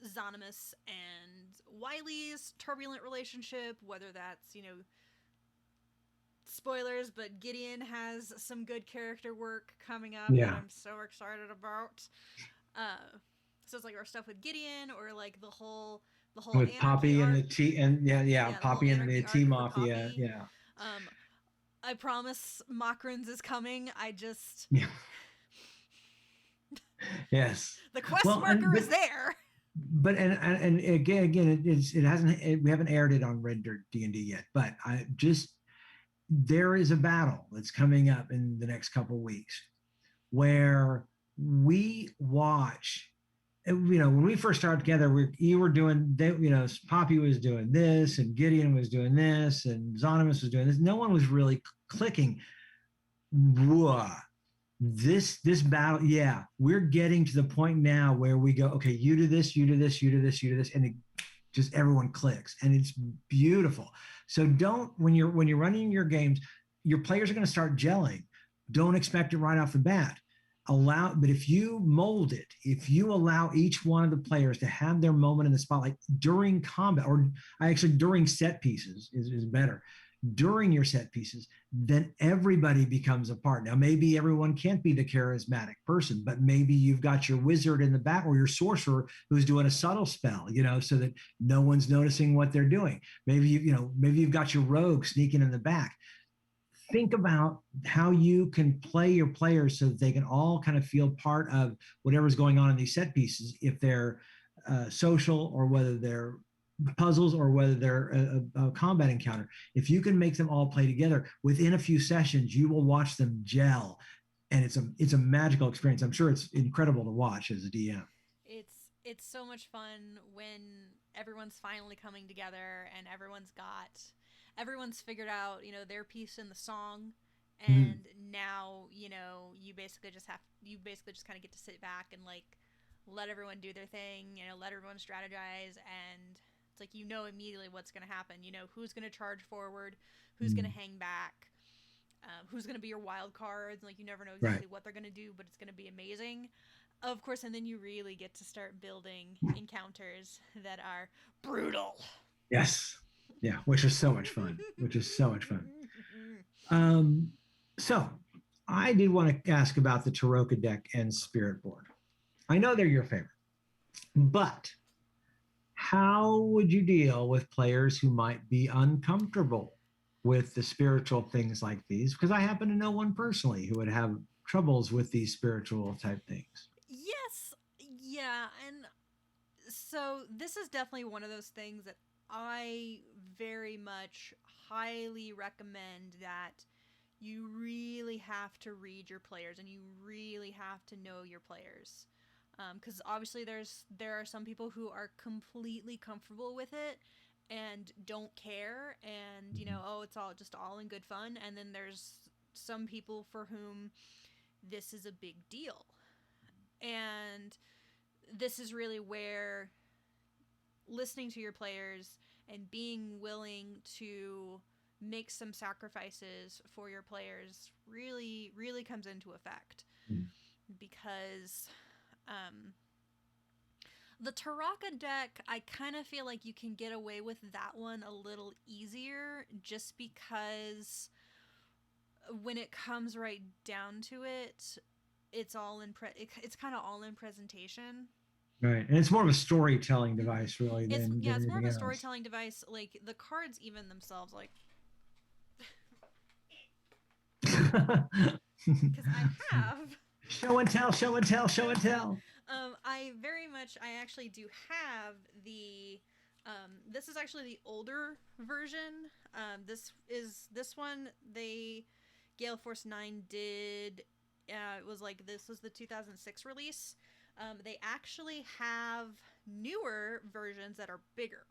Zonimus and Wiley's turbulent relationship, whether that's, spoilers, but Gideon has some good character work coming up that I'm so excited about. So it's like our stuff with Gideon, or like the whole with Poppy and the T and Poppy and the T Mafia. Poppy. Yeah. I promise Mokrins is coming. I just yes. The quest marker is there. But and again it hasn't, we haven't aired it on Red Dirt D&D yet, but there is a battle that's coming up in the next couple of weeks where we watch, when we first started together, you were doing, Poppy was doing this and Gideon was doing this and Zonimus was doing this. No one was really clicking. Whoa. This battle, we're getting to the point now where we go, okay, you do this, you do this, you do this, you do this, and it just everyone clicks, and it's beautiful. So when you're running your games, your players are going to start gelling. Don't expect it right off the bat. But if you mold it, if you allow each one of the players to have their moment in the spotlight during combat, or actually during set pieces is better. during your set pieces, then everybody becomes a part. Now, maybe everyone can't be the charismatic person, but maybe you've got your wizard in the back or your sorcerer who's doing a subtle spell, so that no one's noticing what they're doing. Maybe maybe you've got your rogue sneaking in the back. Think about how you can play your players so that they can all kind of feel part of whatever's going on in these set pieces, if they're social or whether they're puzzles or whether they're a combat encounter. If you can make them all play together within a few sessions, you will watch them gel, and it's a magical experience. I'm sure it's incredible to watch as a DM. It's so much fun when everyone's finally coming together and everyone's figured out, their piece in the song, Mm-hmm. and now, you basically just kind of get to sit back and like let everyone do their thing, let everyone strategize, and it's like immediately what's going to happen, who's going to charge forward, who's going Mm-hmm. to hang back, who's going to be your wild cards. Like, you never know Right. exactly what they're going to do, but it's going to be amazing. Of course, and then you really get to start building encounters that are brutal. Yes. Yeah, which is so much fun. Which is so much fun. Um, so I did want to ask about the Taroka deck and Spirit board. I know they're your favorite, but how would you deal with players who might be uncomfortable with the spiritual things like these? Because I happen to know one personally who would have troubles with these spiritual type things. Yes, yeah, and so this is definitely one of those things that I very much highly recommend that you really have to read your players and you really have to know your players. Because obviously there are some people who are completely comfortable with it and don't care, and oh, it's all in good fun, and then there's some people for whom this is a big deal, and this is really where listening to your players and being willing to make some sacrifices for your players really really comes into effect, Mm. because um, the Taraka deck, I kind of feel like you can get away with that one a little easier, just because when it comes right down to it, it's kind of all in presentation. Right. And it's more of a storytelling device, really, It's than Yeah, it's more of anything a else. storytelling device. Like, the cards even themselves, like, because I have Show and tell, show and tell, show show and and tell. tell. I actually do have the. This is actually the older version. This one they Gale Force 9 did. It was like, this was the 2006 release. They actually have newer versions that are bigger.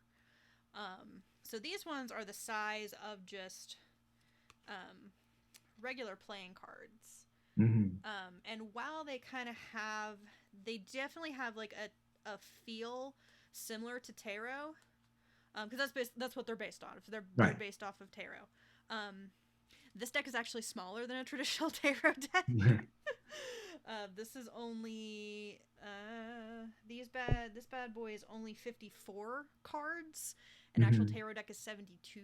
So these ones are the size of just um, regular playing cards. Mm-hmm. And while they definitely have like a feel similar to tarot, because that's what they're based on. They're Right. based off of tarot. This deck is actually smaller than a traditional tarot deck. This is only this bad boy is only 54 cards. An actual Mm-hmm. tarot deck is 72.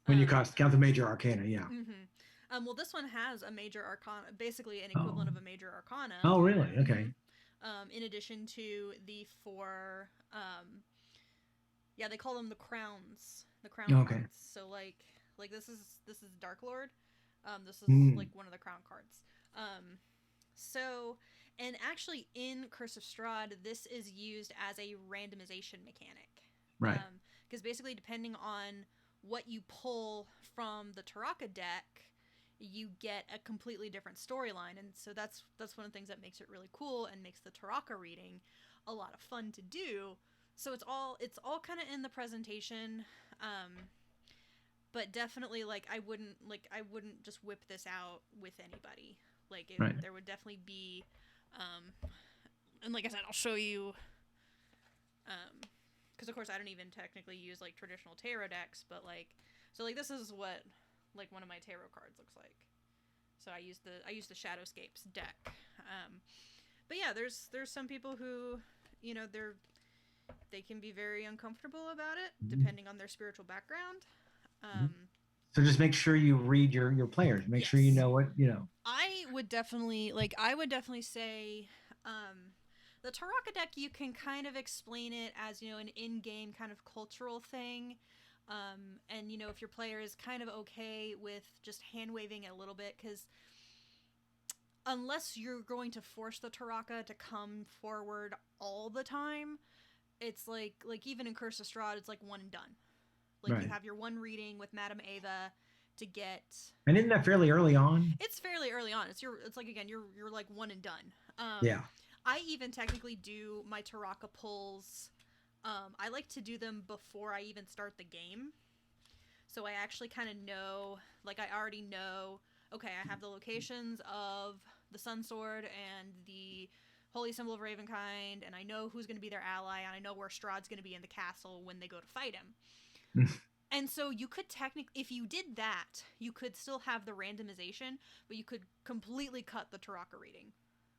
When you Um, count the major arcana, yeah. mm-hmm. Well, this one has a major arcana, basically an Oh. equivalent of a major arcana. Oh, really? Mm-hmm. Okay. In addition to the four, yeah, they call them the crown Okay. cards. So like this is Dark Lord. This is Mm. like one of the crown cards. So, and actually in Curse of Strahd, this is used as a randomization mechanic. Right. Because basically, depending on what you pull from the Taraka deck, you get a completely different storyline, and so that's one of the things that makes it really cool and makes the Taraka reading a lot of fun to do. So it's all kind of in the presentation, but definitely, like, I wouldn't just whip this out with anybody. Like, Right. there would definitely be, and like I said, I'll show you, because of course I don't even technically use like traditional tarot decks, but like this is what like one of my tarot cards looks like. So I use the Shadowscapes deck. But yeah, there's some people who, they can be very uncomfortable about it Mm-hmm. depending on their spiritual background. Mm-hmm. So just make sure you read your players. Make sure you Yes. know what you know. I would definitely say the Taraka deck, you can kind of explain it as, an in-game kind of cultural thing. And if your player is kind of okay with just hand waving it a little bit, because unless you're going to force the Taraka to come forward all the time, it's like even in Curse of Strahd, it's like one and done. Like you Right. have your one reading with Madame Ava to get. And isn't that fairly early on? It's fairly early on. It's like, again, you're like one and done. Yeah. I even technically do my Taraka pulls. I like to do them before I even start the game, so I actually kind of know. Like I already know. Okay, I have the locations of the Sun Sword and the Holy Symbol of Ravenkind, and I know who's going to be their ally, and I know where Strahd's going to be in the castle when they go to fight him. And so you could technically, if you did that, you could still have the randomization, but you could completely cut the Taraka reading.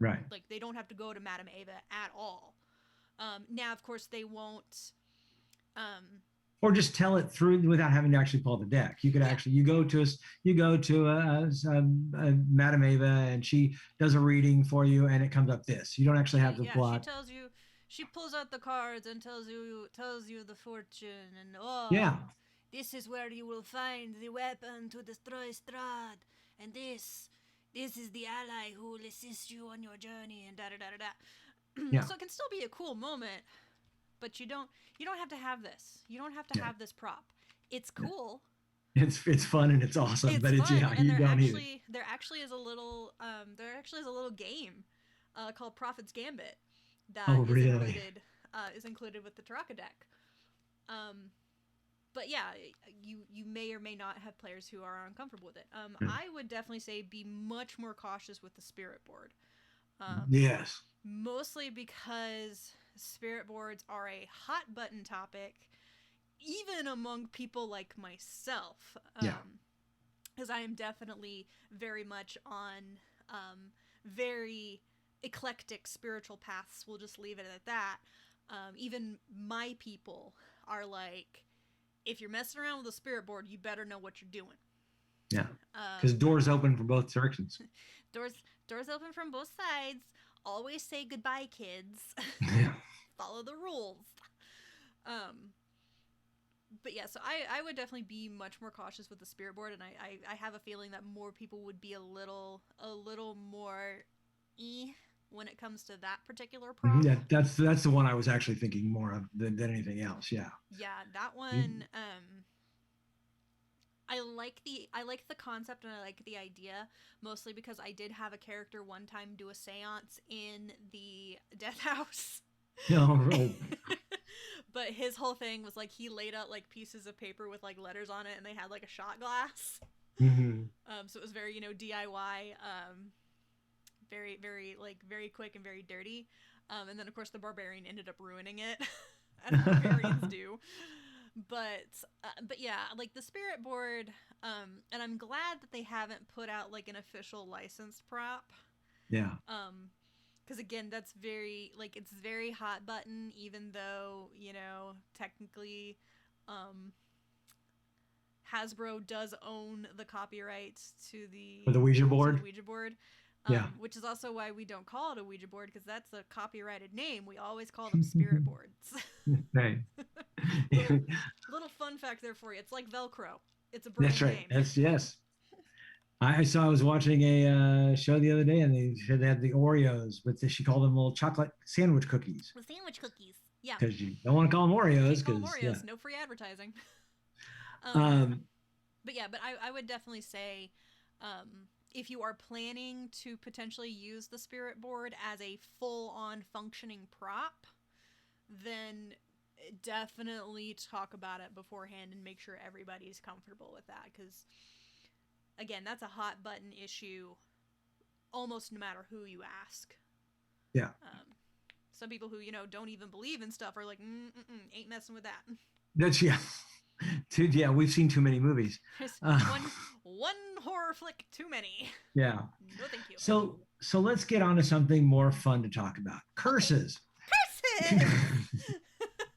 Right. Like they don't have to go to Madame Ava at all. Now, of course, they won't. Or just tell it through without having to actually pull the deck. You could Yeah. actually you go to a Madame Ava and she does a reading for you and it comes up this. You don't actually have to Yeah, pull she out. tells you, she pulls out the cards and tells you the fortune, and Yeah. this is where you will find the weapon to destroy Strahd, and this is the ally who will assist you on your journey, and da da da da da. Yeah. So it can still be a cool moment, but you don't have to have this. You don't have to Yeah. have this prop. It's cool. It's fun and it's awesome, It's but it's fun, yeah, and you don't need it. there actually is a little game called Prophet's Gambit that Oh really? is included with the Taraka deck. But yeah, you may or may not have players who are uncomfortable with it. Yeah. I would definitely say be much more cautious with the spirit board. Yes. Mostly because spirit boards are a hot button topic, even among people like myself. Yeah. Because I am definitely very much on very eclectic spiritual paths. We'll just leave it at that. Even my people are like, if you're messing around with a spirit board, you better know what you're doing. Yeah. Because doors open from both directions. Doors open from both sides. Always say goodbye, kids. Yeah. Follow the rules. But yeah, so I would definitely be much more cautious with the spirit board, and I have a feeling that more people would be a little more when it comes to that particular prop. Yeah, that's the one I was actually thinking more of than anything else. Yeah. Yeah, that one. I like the concept and I like the idea, mostly because I did have a character one time do a séance in the death house. No. Oh. But his whole thing was like he laid out like pieces of paper with like letters on it, and they had like a shot glass. Mm-hmm. So it was very DIY, very very quick and very dirty. And then of course the barbarian ended up ruining it, as barbarians do. But yeah, like the spirit board, and I'm glad that they haven't put out like an official licensed prop. Yeah. Because again, that's very it's very hot button, even though technically, Hasbro does own the copyrights to For the Ouija board. Yeah. Which is also why we don't call it a Ouija board, because that's a copyrighted name. We always call them spirit boards. Right. little fun fact there for you. It's like Velcro. It's a brand That's right. name. That's yes. I was watching a show the other day, and they said they had the Oreos, but she called them little chocolate sandwich cookies. The sandwich cookies. Yeah. Because you don't want to call them Oreos. Can't call them Oreos. Yeah. No free advertising. But yeah, I would definitely say, if you are planning to potentially use the spirit board as a full-on functioning prop, then definitely talk about it beforehand and make sure everybody's comfortable with that, because again, that's a hot button issue almost no matter who you ask. Yeah. Some people who don't even believe in stuff are like, ain't messing with that. That's yeah. Yeah, we've seen too many movies. One horror flick too many. Yeah. No, thank you. So let's get on to something more fun to talk about. Curses. Curses.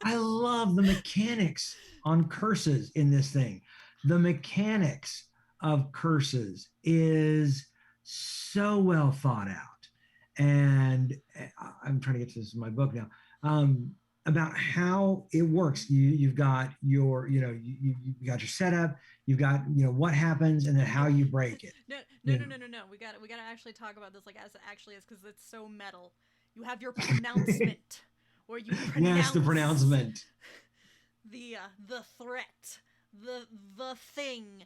I love the mechanics on curses in this thing. the mechanics of curses is so well thought out. And I'm trying to get to this in my book now. About how it works. You've got your, you got your setup, you've got, what happens and then how you break it. No, no, You no, know, no, no, no. We gotta actually talk about this like as it actually is because it's so metal. You have your pronouncement, where you yes, the pronounce pronouncement. the threat, the thing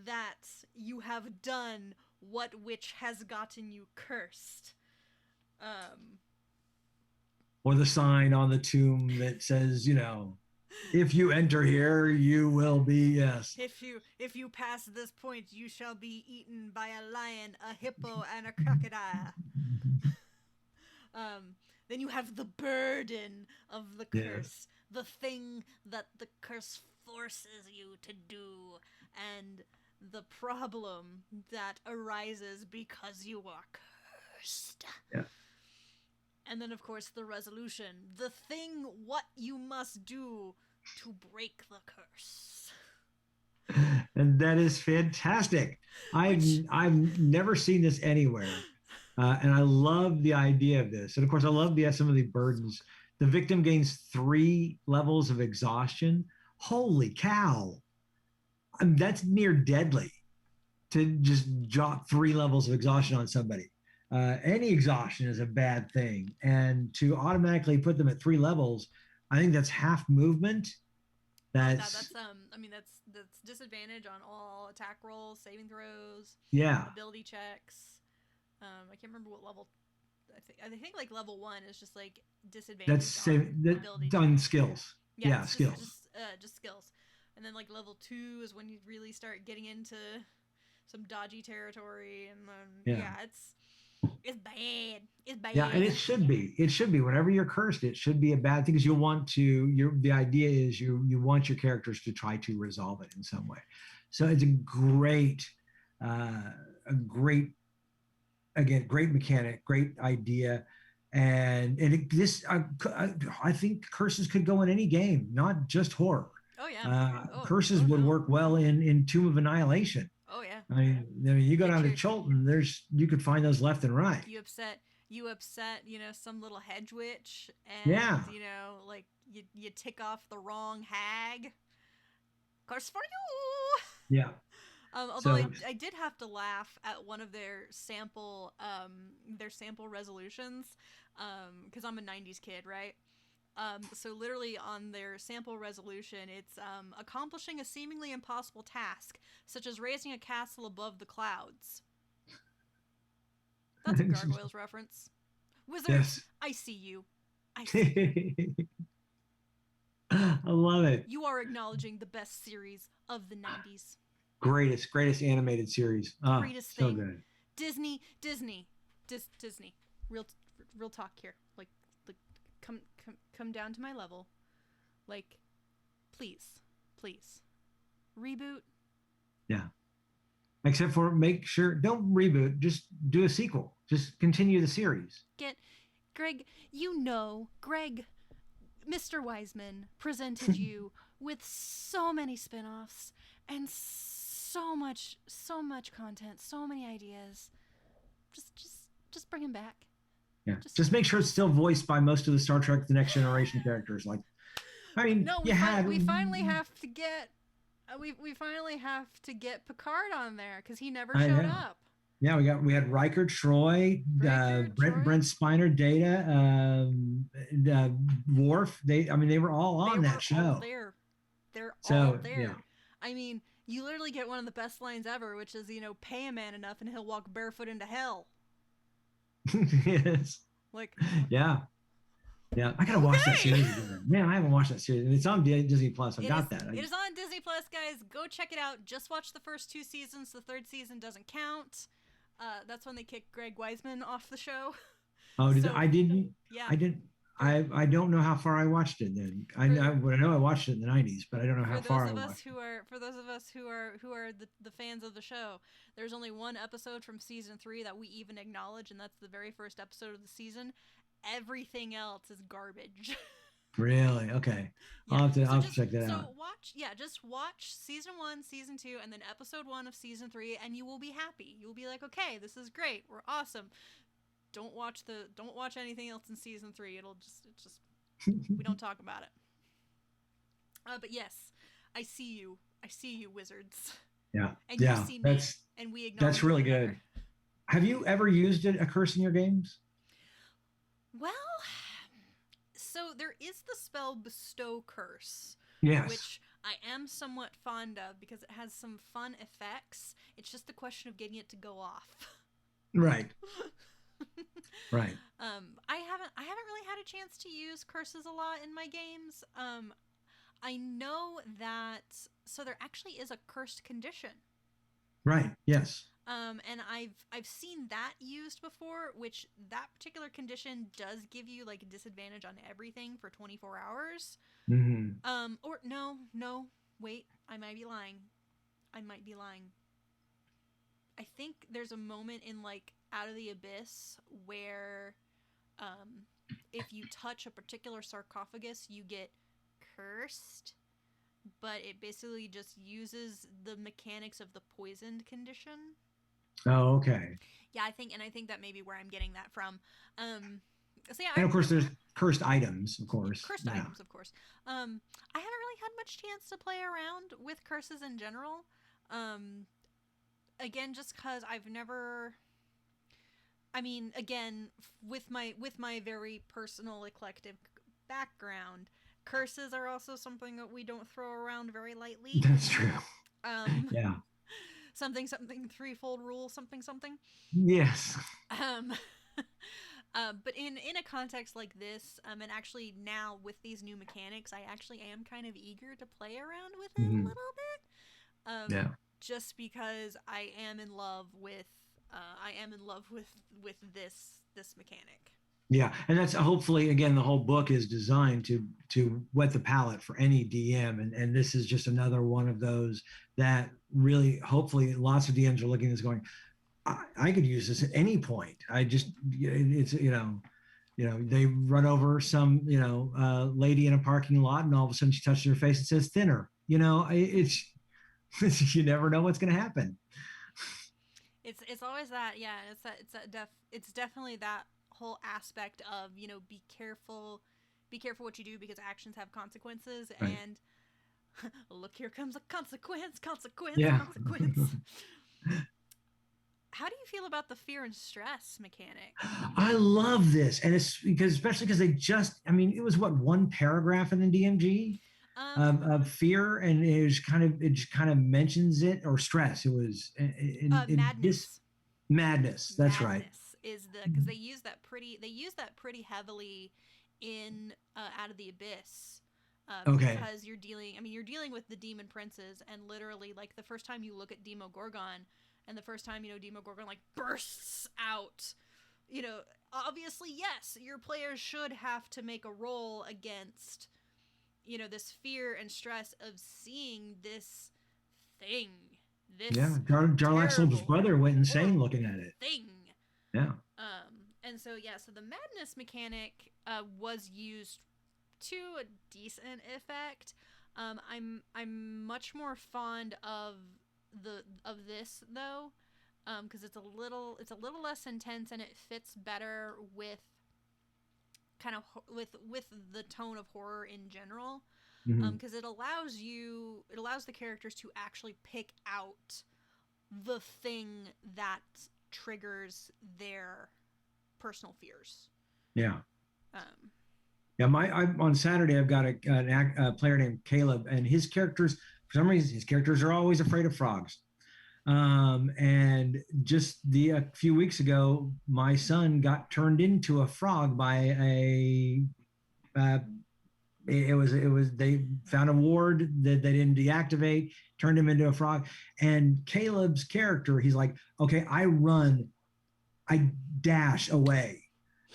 that you have done, what which has gotten you cursed. Um, Or the sign on the tomb that says, if you enter here, you will be, yes. if you pass this point, you shall be eaten by a lion, a hippo, and a crocodile. Um, then you have the burden of the Yes. curse, the thing that the curse forces you to do, and the problem that arises because you are cursed. Yeah. And then, of course, the resolution, the thing what you must do to break the curse. And that is fantastic. I've Which, I've never seen this anywhere, and I love the idea of this. And of course, I love the some of the burdens. The victim gains 3 levels of exhaustion. Holy cow! That's near deadly to just drop 3 levels of exhaustion on somebody. Any exhaustion is a bad thing, and to automatically put them at 3 levels, I think that's half movement. oh, That's I mean, that's disadvantage on all attack rolls, saving throws, yeah. ability checks. I can't remember what level. I think like level 1 is just like That's disadvantage on same that ability done checks. skills. Yeah, Yeah, it's just skills. just uh, just skills. And then like level 2 is when you really start getting into some dodgy territory, and then Yeah. yeah, it's bad. It's Yeah, and bad. it should be. It should be. Whenever you're cursed, it should be a bad thing because you'll want to. The idea is you want your characters to try to resolve it in some way. So it's a great again, great mechanic, great idea, and this I think curses could go in any game, not just horror. Oh yeah. Curses Oh would no. work well in Tomb of Annihilation. Oh yeah. I mean, you go Get down to your Chilton, you could find those left and right. you upset some little hedge witch, and Yeah, like you tick off the wrong hag. Curse for you. yeah. Although So I did have to laugh at one of their sample resolutions, because I'm a '90s kid, right? So literally on their sample resolution, it's accomplishing a seemingly impossible task, such as raising a castle above the clouds. That's a Gargoyles reference. Wizards, yes, I see you. I see you. I love it. You are acknowledging the best series of the '90s. Greatest animated series. Oh, Greatest so thing. good. Disney. Real, real talk here. Like, come down to my level. Like, please, reboot. Yeah. Except for make sure don't reboot, just do a sequel. Just continue the series. Get Greg. Greg. Mr. Wiseman presented you with so many spin-offs and so much content, so many ideas. Just bring him back. Yeah. Just make sure it's still voiced by most of the Star Trek The Next Generation characters. Like, I mean, No, we finally have to get we finally have to get Picard on there because he never I showed know. up. Yeah, we had Riker, Troy, Brent Spiner, Data, Worf. They were all on They that were all show. there. They're all So there. yeah, I mean, you literally get one of the best lines ever, which is, pay a man enough and he'll walk barefoot into hell. yes, Like, yeah, yeah. I gotta watch that okay. series again. Man, I haven't watched that series. It's on Disney Plus. I It is got that. it is on Disney Plus, guys. Go check it out. Just watch the first 2 seasons. The third season doesn't count. That's when they kicked Greg Wiseman off the show. Oh, So I didn't. yeah, I didn't. for, I don't know how far I watched it then. I for know I watched it in the '90s, but I don't know for how those far I of us watched it. who are the fans of the show, there's only one episode from season 3 that we even acknowledge, and that's the very first episode of the season. Everything else is garbage. Really? Okay. Yeah. So I'll have to just check that out. so watch, yeah, just watch season 1, season 2, and then episode 1 of season 3, and you will be happy. You will be like, okay, this is great. We're awesome. Don't watch anything else in season 3. It's just we don't talk about it. But yes, I see you. I see you, wizards, Yeah. and you Yeah. see me, and we That's acknowledge one really another. good. Have you ever used a curse in your games? Well, so there is the spell Bestow Curse, Yes. which I am somewhat fond of because it has some fun effects. It's just the question of getting it to go off. Right. Right. I haven't really had a chance to use curses a lot in my games. I know that so there actually is a cursed condition. Right. Yes. And I've seen that used before, which that particular condition does give you like a disadvantage on everything for 24 hours. Hmm. Or no, wait, I might be lying. I might be lying. I think there's a moment in like Out of the Abyss where um if you touch a particular sarcophagus, you get cursed, but it basically just uses the mechanics of the poisoned condition. Oh, okay. Yeah, I think that may be where I'm getting that from. So yeah, And of course, there's cursed items, of yeah, course. cursed Yeah. items, of course. I haven't really had much chance to play around with curses in general. Um, Again, just because I've never. I mean, again, with my very personal eclectic background, curses are also something that we don't throw around very lightly. That's true. Um, Yeah. something something threefold rule something something. Yes. Um, but in a context like this, and actually now with these new mechanics, I actually am kind of eager to play around with it a Hmm. little bit. Yeah. Just because I am in love with with this mechanic. Yeah, and that's hopefully again the whole book is designed to whet the palate for any DM, and this is just another one of those that really hopefully lots of DMs are looking at this going, I could use this at any point. I just it's they run over some lady in a parking lot, and all of a sudden she touches her face and says thinner. It's you never know what's going to happen. It's always that, yeah. It's definitely that whole aspect of be careful what you do because actions have consequences, Right. and look, here comes a consequence. Yeah. How do you feel about the fear and stress mechanic? I love this, and it's because especially because they just, I mean, it was what one paragraph in the DMG of fear, and it just kind of mentions it or stress. It was in this Madness. madness. That's right. Madness is the because they use that pretty heavily in Out of the Abyss. Okay. Because you're dealing with the demon princes, and literally, like the first time you look at Demogorgon, and the first time Demogorgon like bursts out, obviously, yes, your players should have to make a roll against, this fear and stress of seeing this thing, Yeah, this Jarlaxle's terrible, brother went insane horrible looking at it. thing. Yeah. And so yeah, so the madness mechanic was used to a decent effect. I'm much more fond of this though, because it's a little less intense and it fits better with kind of with the tone of horror in general. Hmm. Because it allows the characters to actually pick out the thing that triggers their personal fears. Yeah. Um, Yeah, on Saturday I've got a player named Caleb, and his characters, for some reason, his characters are always afraid of frogs. And just a few weeks ago, my son got turned into a frog by uh, it was they found a ward that they didn't deactivate, turned him into a frog. And Caleb's character, he's like, okay, I dash away.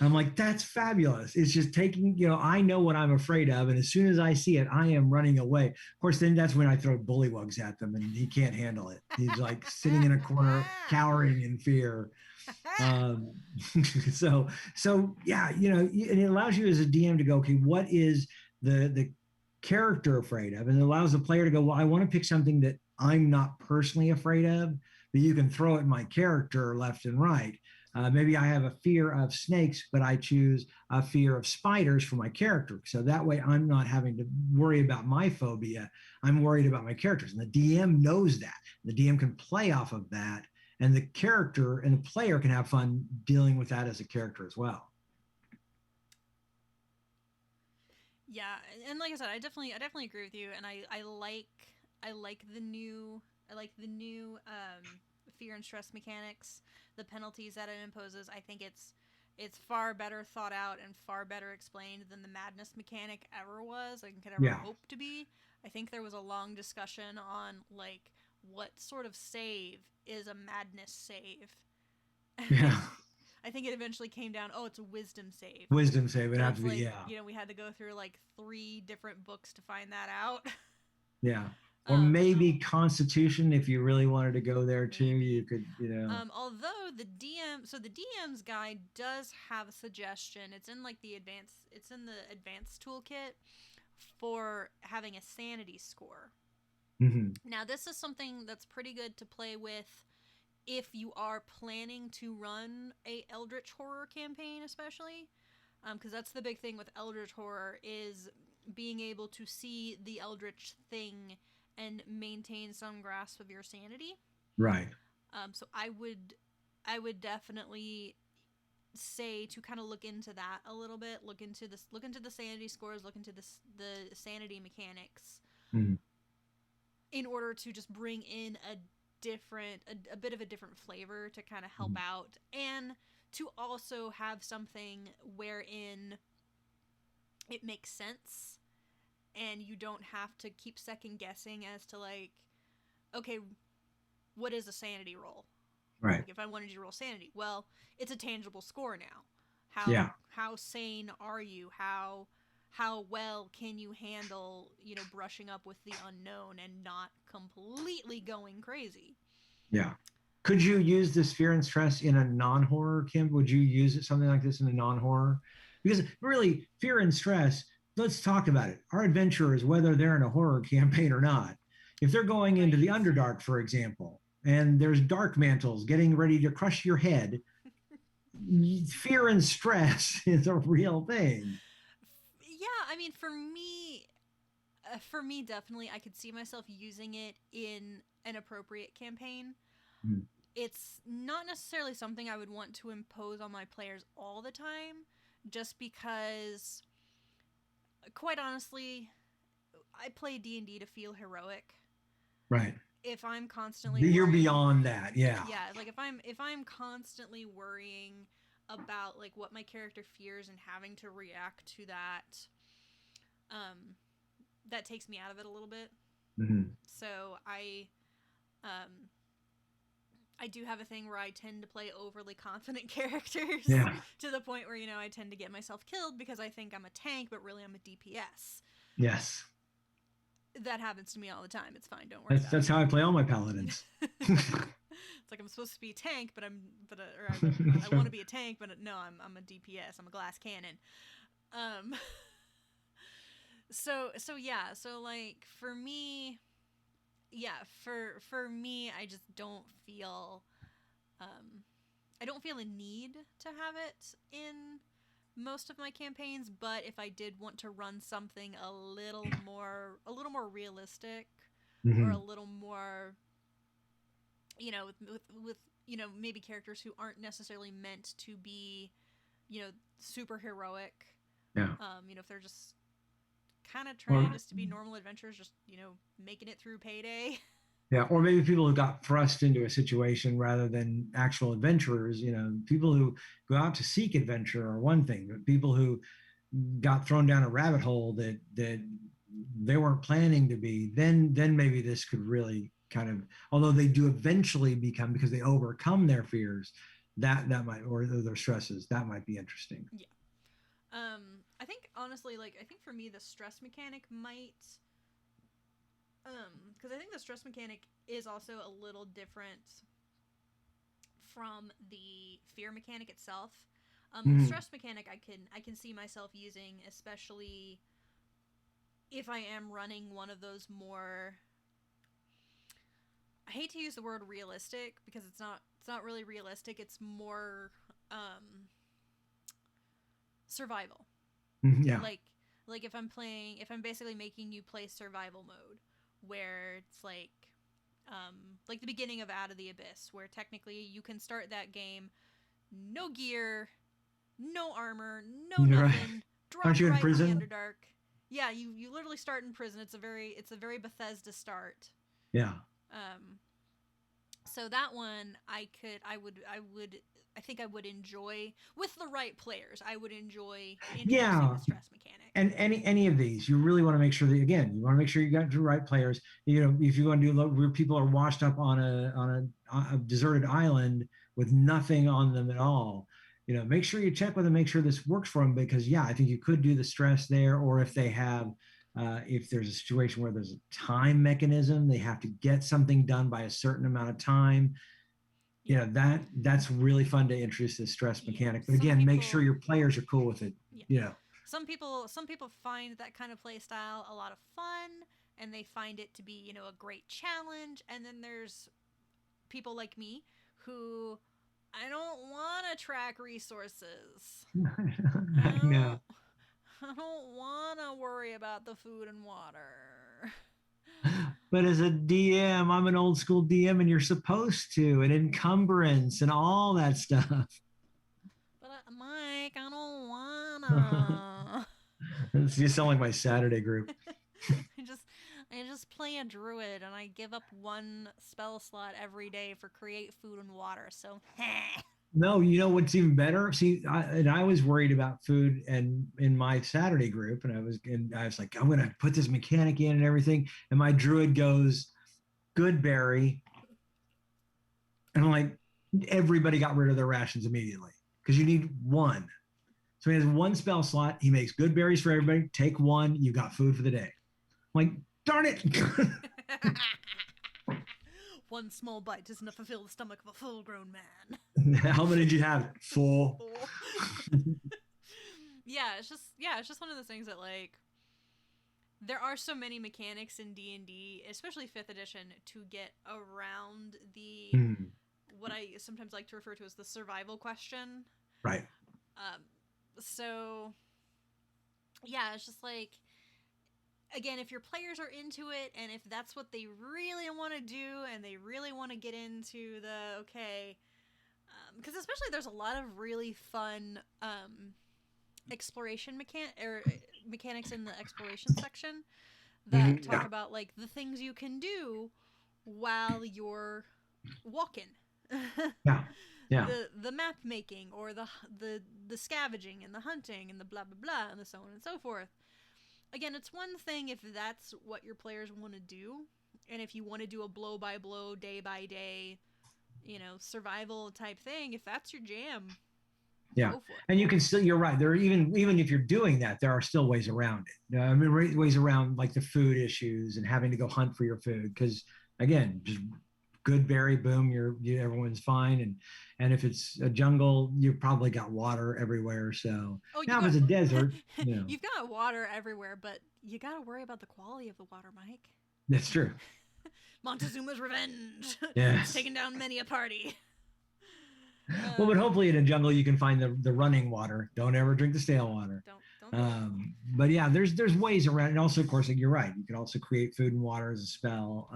I'm like, that's fabulous. It's just taking, I know what I'm afraid of. And as soon as I see it, I am running away. Of course, then that's when I throw bullywugs at them and he can't handle it. He's like sitting in a corner, cowering in fear. Um, so yeah, and it allows you as a DM to go, okay, what is the character afraid of, and it allows the player to go, well, I want to pick something that I'm not personally afraid of, but you can throw at my character left and right. Maybe I have a fear of snakes, but I choose a fear of spiders for my character. So that way I'm not having to worry about my phobia. I'm worried about my characters. And the DM knows that. The DM can play off of that. And the character and the player can have fun dealing with that as a character as well. Yeah, and like I said, I definitely agree with you, and I like the new fear and stress mechanics, the penalties that it imposes. I think it's far better thought out and far better explained than the madness mechanic ever was, like could ever Yeah. hope to be. I think there was a long discussion on like what sort of save is a madness save. Yeah. I think it eventually came down, oh, it's a wisdom save. Wisdom save would So have it's to be, like, yeah. we had to go through like 3 different books to find that out. Yeah. Or um, maybe Constitution, if you really wanted to go there too, you maybe. could, Although the DM's guide does have a suggestion. It's in the advanced toolkit for having a sanity score. Mhm. Now, this is something that's pretty good to play with if you are planning to run a Eldritch Horror campaign, especially. Because that's the big thing with Eldritch Horror is being able to see the Eldritch thing and maintain some grasp of your sanity. Right. So I would definitely say to kind of look into that a little bit. Look into the sanity scores. Look into the sanity mechanics Mhm. in order to just bring in a bit of a different flavor to kind of help Mhm. out, and to also have something wherein it makes sense and you don't have to keep second guessing as to like, okay, what is a sanity roll? Right. Like if I wanted you to roll sanity, well, it's a tangible score now. Yeah. How sane are you? How well can you handle, brushing up with the unknown and not completely going crazy? Yeah. Could you use this fear and stress in a non-horror camp? Would you use it something like this in a non-horror? Because really, fear and stress, let's talk about it. Our adventurers, whether they're in a horror campaign or not, if they're going into the Right. Underdark, for example, and there's dark mantles getting ready to crush your head, fear and stress is a real thing. Yeah, I mean, for me, definitely, I could see myself using it in an appropriate campaign. Mm. It's not necessarily something I would want to impose on my players all the time, just because, quite honestly, I play D&D to feel heroic. Right. If I'm constantly You're worrying, beyond that. Yeah. yeah, like if I'm constantly worrying about like what my character fears and having to react to that, um, that takes me out of it a little bit. Mhm. So um, I do have a thing where I tend to play overly confident characters Yeah. to the point where I tend to get myself killed because I think I'm a tank, but really I'm a DPS. Yes. That happens to me all the time. It's fine. Don't worry That's about that's how I play all my paladins. it. It's like I'm supposed to be a tank, I want to be a tank, but no, I'm a DPS. I'm a glass cannon. Um, so yeah, so like for me, yeah, for me, I just don't feel um I don't feel a need to have it in most of my campaigns, but if I did want to run something a little more realistic, or a Mhm. little more, with maybe characters who aren't necessarily meant to be, super heroic. Yeah. If they're just kind of trying Or just to be normal adventurers, just making it through payday. yeah, or maybe people who got thrust into a situation rather than actual adventurers. People who go out to seek adventure are one thing, but people who got thrown down a rabbit hole that they weren't planning to be, then maybe this could really kind of, although they do eventually become, because they overcome their fears, that might, or their stresses, that might be interesting. Yeah. I think honestly, like I think for me the stress mechanic might, because I think the stress mechanic is also a little different from the fear mechanic itself. The Mhm. stress mechanic I can see myself using, especially if I am running one of those more, I hate to use the word realistic because it's not really realistic. It's more survival. Yeah. Like if I'm basically making you play survival mode where it's like the beginning of Out of the Abyss, where technically you can start that game no gear, no armor, no Right. nothing, Aren't dropped you in right in the prison? Underdark. Yeah, you literally start in prison. It's a very Bethesda start. Yeah. Um, so that one I think I would enjoy with the right players. I would enjoy introducing Yeah. the stress mechanic. And any of these, you really want to make sure that, again, you want to make sure you got the right players. You know, if you want to do where people are washed up on a deserted island with nothing on them at all, you know, make sure you check with them, make sure this works for them, because yeah, I think you could do the stress there, or if they have. If there's a situation where there's a time mechanism, they have to get something done by a certain amount of time. You Yeah. know, that's really fun to introduce this stress Yeah. mechanic. But Some again, make people sure your players are cool with it. yeah. You know, Some people find that kind of play style a lot of fun and they find it to be, a great challenge, and then there's people like me who I don't want to track resources. I I know. don't I don't want to worry about the food and water. But as a DM, I'm an old school DM, and you're supposed to, and encumbrance and all that stuff. But Mike, I don't wanna. You sound like my Saturday group. I just I just play a druid and I give up one spell slot every day for create food and water. So No, you know what's even better? See, I was worried about food and in my Saturday group, and I was like, I'm gonna put this mechanic in and everything, and my druid goes good berry, and I'm like, everybody got rid of their rations immediately because you need one. So he has one spell slot. He makes good berries for everybody. Take one, you got food for the day. I'm like, darn it. one small bite does not fulfill the stomach of a full-grown man. How many did you have? Four. Yeah, it's just one of those things that there are so many mechanics in D&D, especially 5th edition, to get around the what I sometimes like to refer to as the survival question. Right. So yeah, it's just again, if your players are into it and if that's what they really want to do and they really want to get into the because especially there's a lot of really fun exploration mechanics in the exploration section that talk about the things you can do while you're walking. Yeah. Yeah. The map making or the scavenging and the hunting and the blah blah blah and the so on and so forth. Again, it's one thing if that's what your players want to do, and if you want to do a blow by blow, day by day, survival type thing. If that's your jam, yeah, go for it. And you can still. You're right. There are even if you're doing that, there are still ways around it. I mean, ways around like the food issues and having to go hunt for your food. Because again, just good berry, boom, everyone's fine. And if it's a jungle, you've probably got water everywhere. So now if it's a desert, you've got water everywhere, but you got to worry about the quality of the water, Mike. That's true. Montezuma's revenge. Yes. Taking down many a party. Well, but hopefully in a jungle you can find the running water. Don't ever drink the stale water. Don't. But yeah, there's ways around. And also, of course, you're right. You can also create food and water as a spell.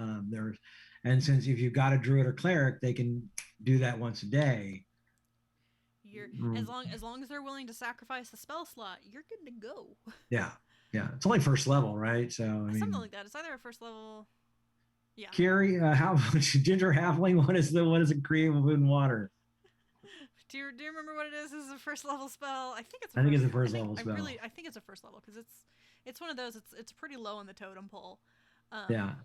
And since if you've got a druid or cleric, they can do that once a day. As long as they're willing to sacrifice the spell slot, you're good to go. Yeah. It's only first level, right? So something like that. It's either a first level. Yeah. Carrie, how ginger halfling? What is it create with food and water? Do you remember what it is? Is a first level spell? I think it's a first level spell. I think it's a first level because it's one of those. It's pretty low on the totem pole. Yeah.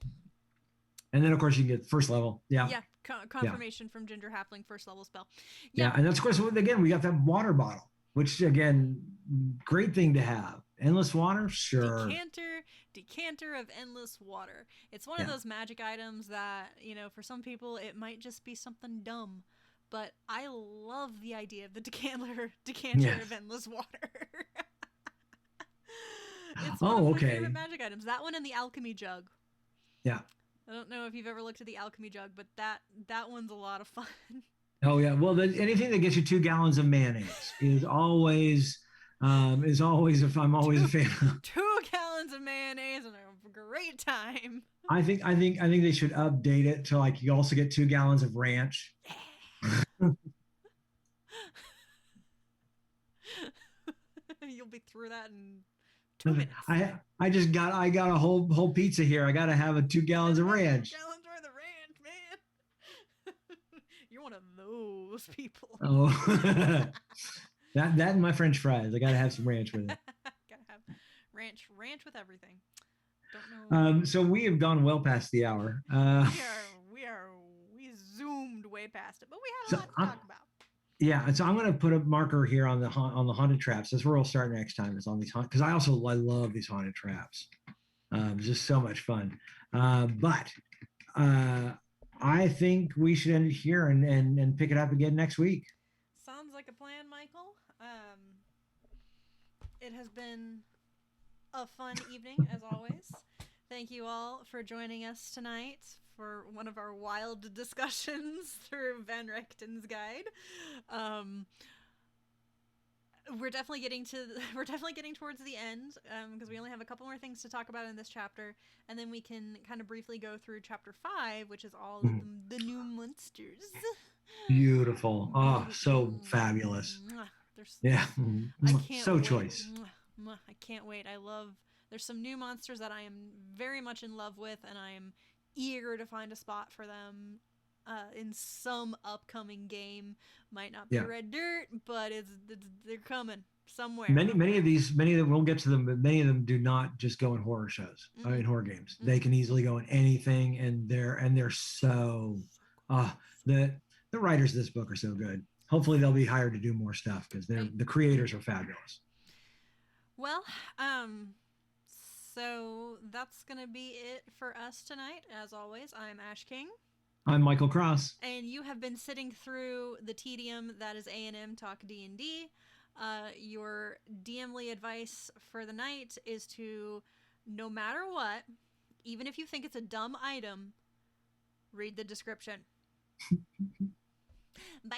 And then of course you can get first level. Yeah. Yeah. Confirmation from Ginger Halfling first level spell. Yeah. And that's of course again we got that water bottle, which again great thing to have. Endless water, sure. Decanter of endless water. It's one of those magic items that for some people it might just be something dumb. But I love the idea of the decanter of endless water. That's one of Oh, my okay. favorite magic items. That one and the alchemy jug. Yeah. I don't know if you've ever looked at the alchemy jug, but that one's a lot of fun. Oh yeah. Well, anything that gets you 2 gallons of mayonnaise is always if I'm always a two, fan of. 2 gallons of mayonnaise and a great time. I think they should update it to like you also get 2 gallons of ranch. You'll be through that in 2 minutes. I got a whole pizza here. I got to have a 2 gallons of Two ranch. gallons worth of ranch, man. You're one of those people. Oh, that and my French fries. I got to have some ranch with it. Gotta have ranch with everything. Don't know. So we have gone well past the hour. We zoomed way past it, but we had a So lot to talk about. yeah, so I'm going to put a marker here on the haunted traps. That's where we'll start next time. Is on these because I love these haunted traps. It's just so much fun. But I think we should end it here and pick it up again next week. Sounds like a plan, Michael. It has been a fun evening as always. Thank you all for joining us tonight for one of our wild discussions through Van Richten's guide. We're definitely getting towards the end because we only have a couple more things to talk about in this chapter, and then we can kind of briefly go through chapter 5, which is all of the new monsters. Beautiful. Oh, so fabulous. Yeah. I can't so wait. choice. I can't wait. There's some new monsters that I am very much in love with, and I am eager to find a spot for them in some upcoming game. Might not be Red Dirt, but they're coming somewhere. Many of them we'll get to them, but many of them do not just go in horror shows. Mm-hmm. In horror games. Mm-hmm. They can easily go in anything, and they're so the writers of this book are so good. Hopefully they'll be hired to do more stuff because the creators are fabulous. Well, so that's going to be it for us tonight. As always, I'm Ash King. I'm Michael Cross. And you have been sitting through the tedium that is A&M Talk D&D. Your DMly advice for the night is to, no matter what, even if you think it's a dumb item, read the description. Bye!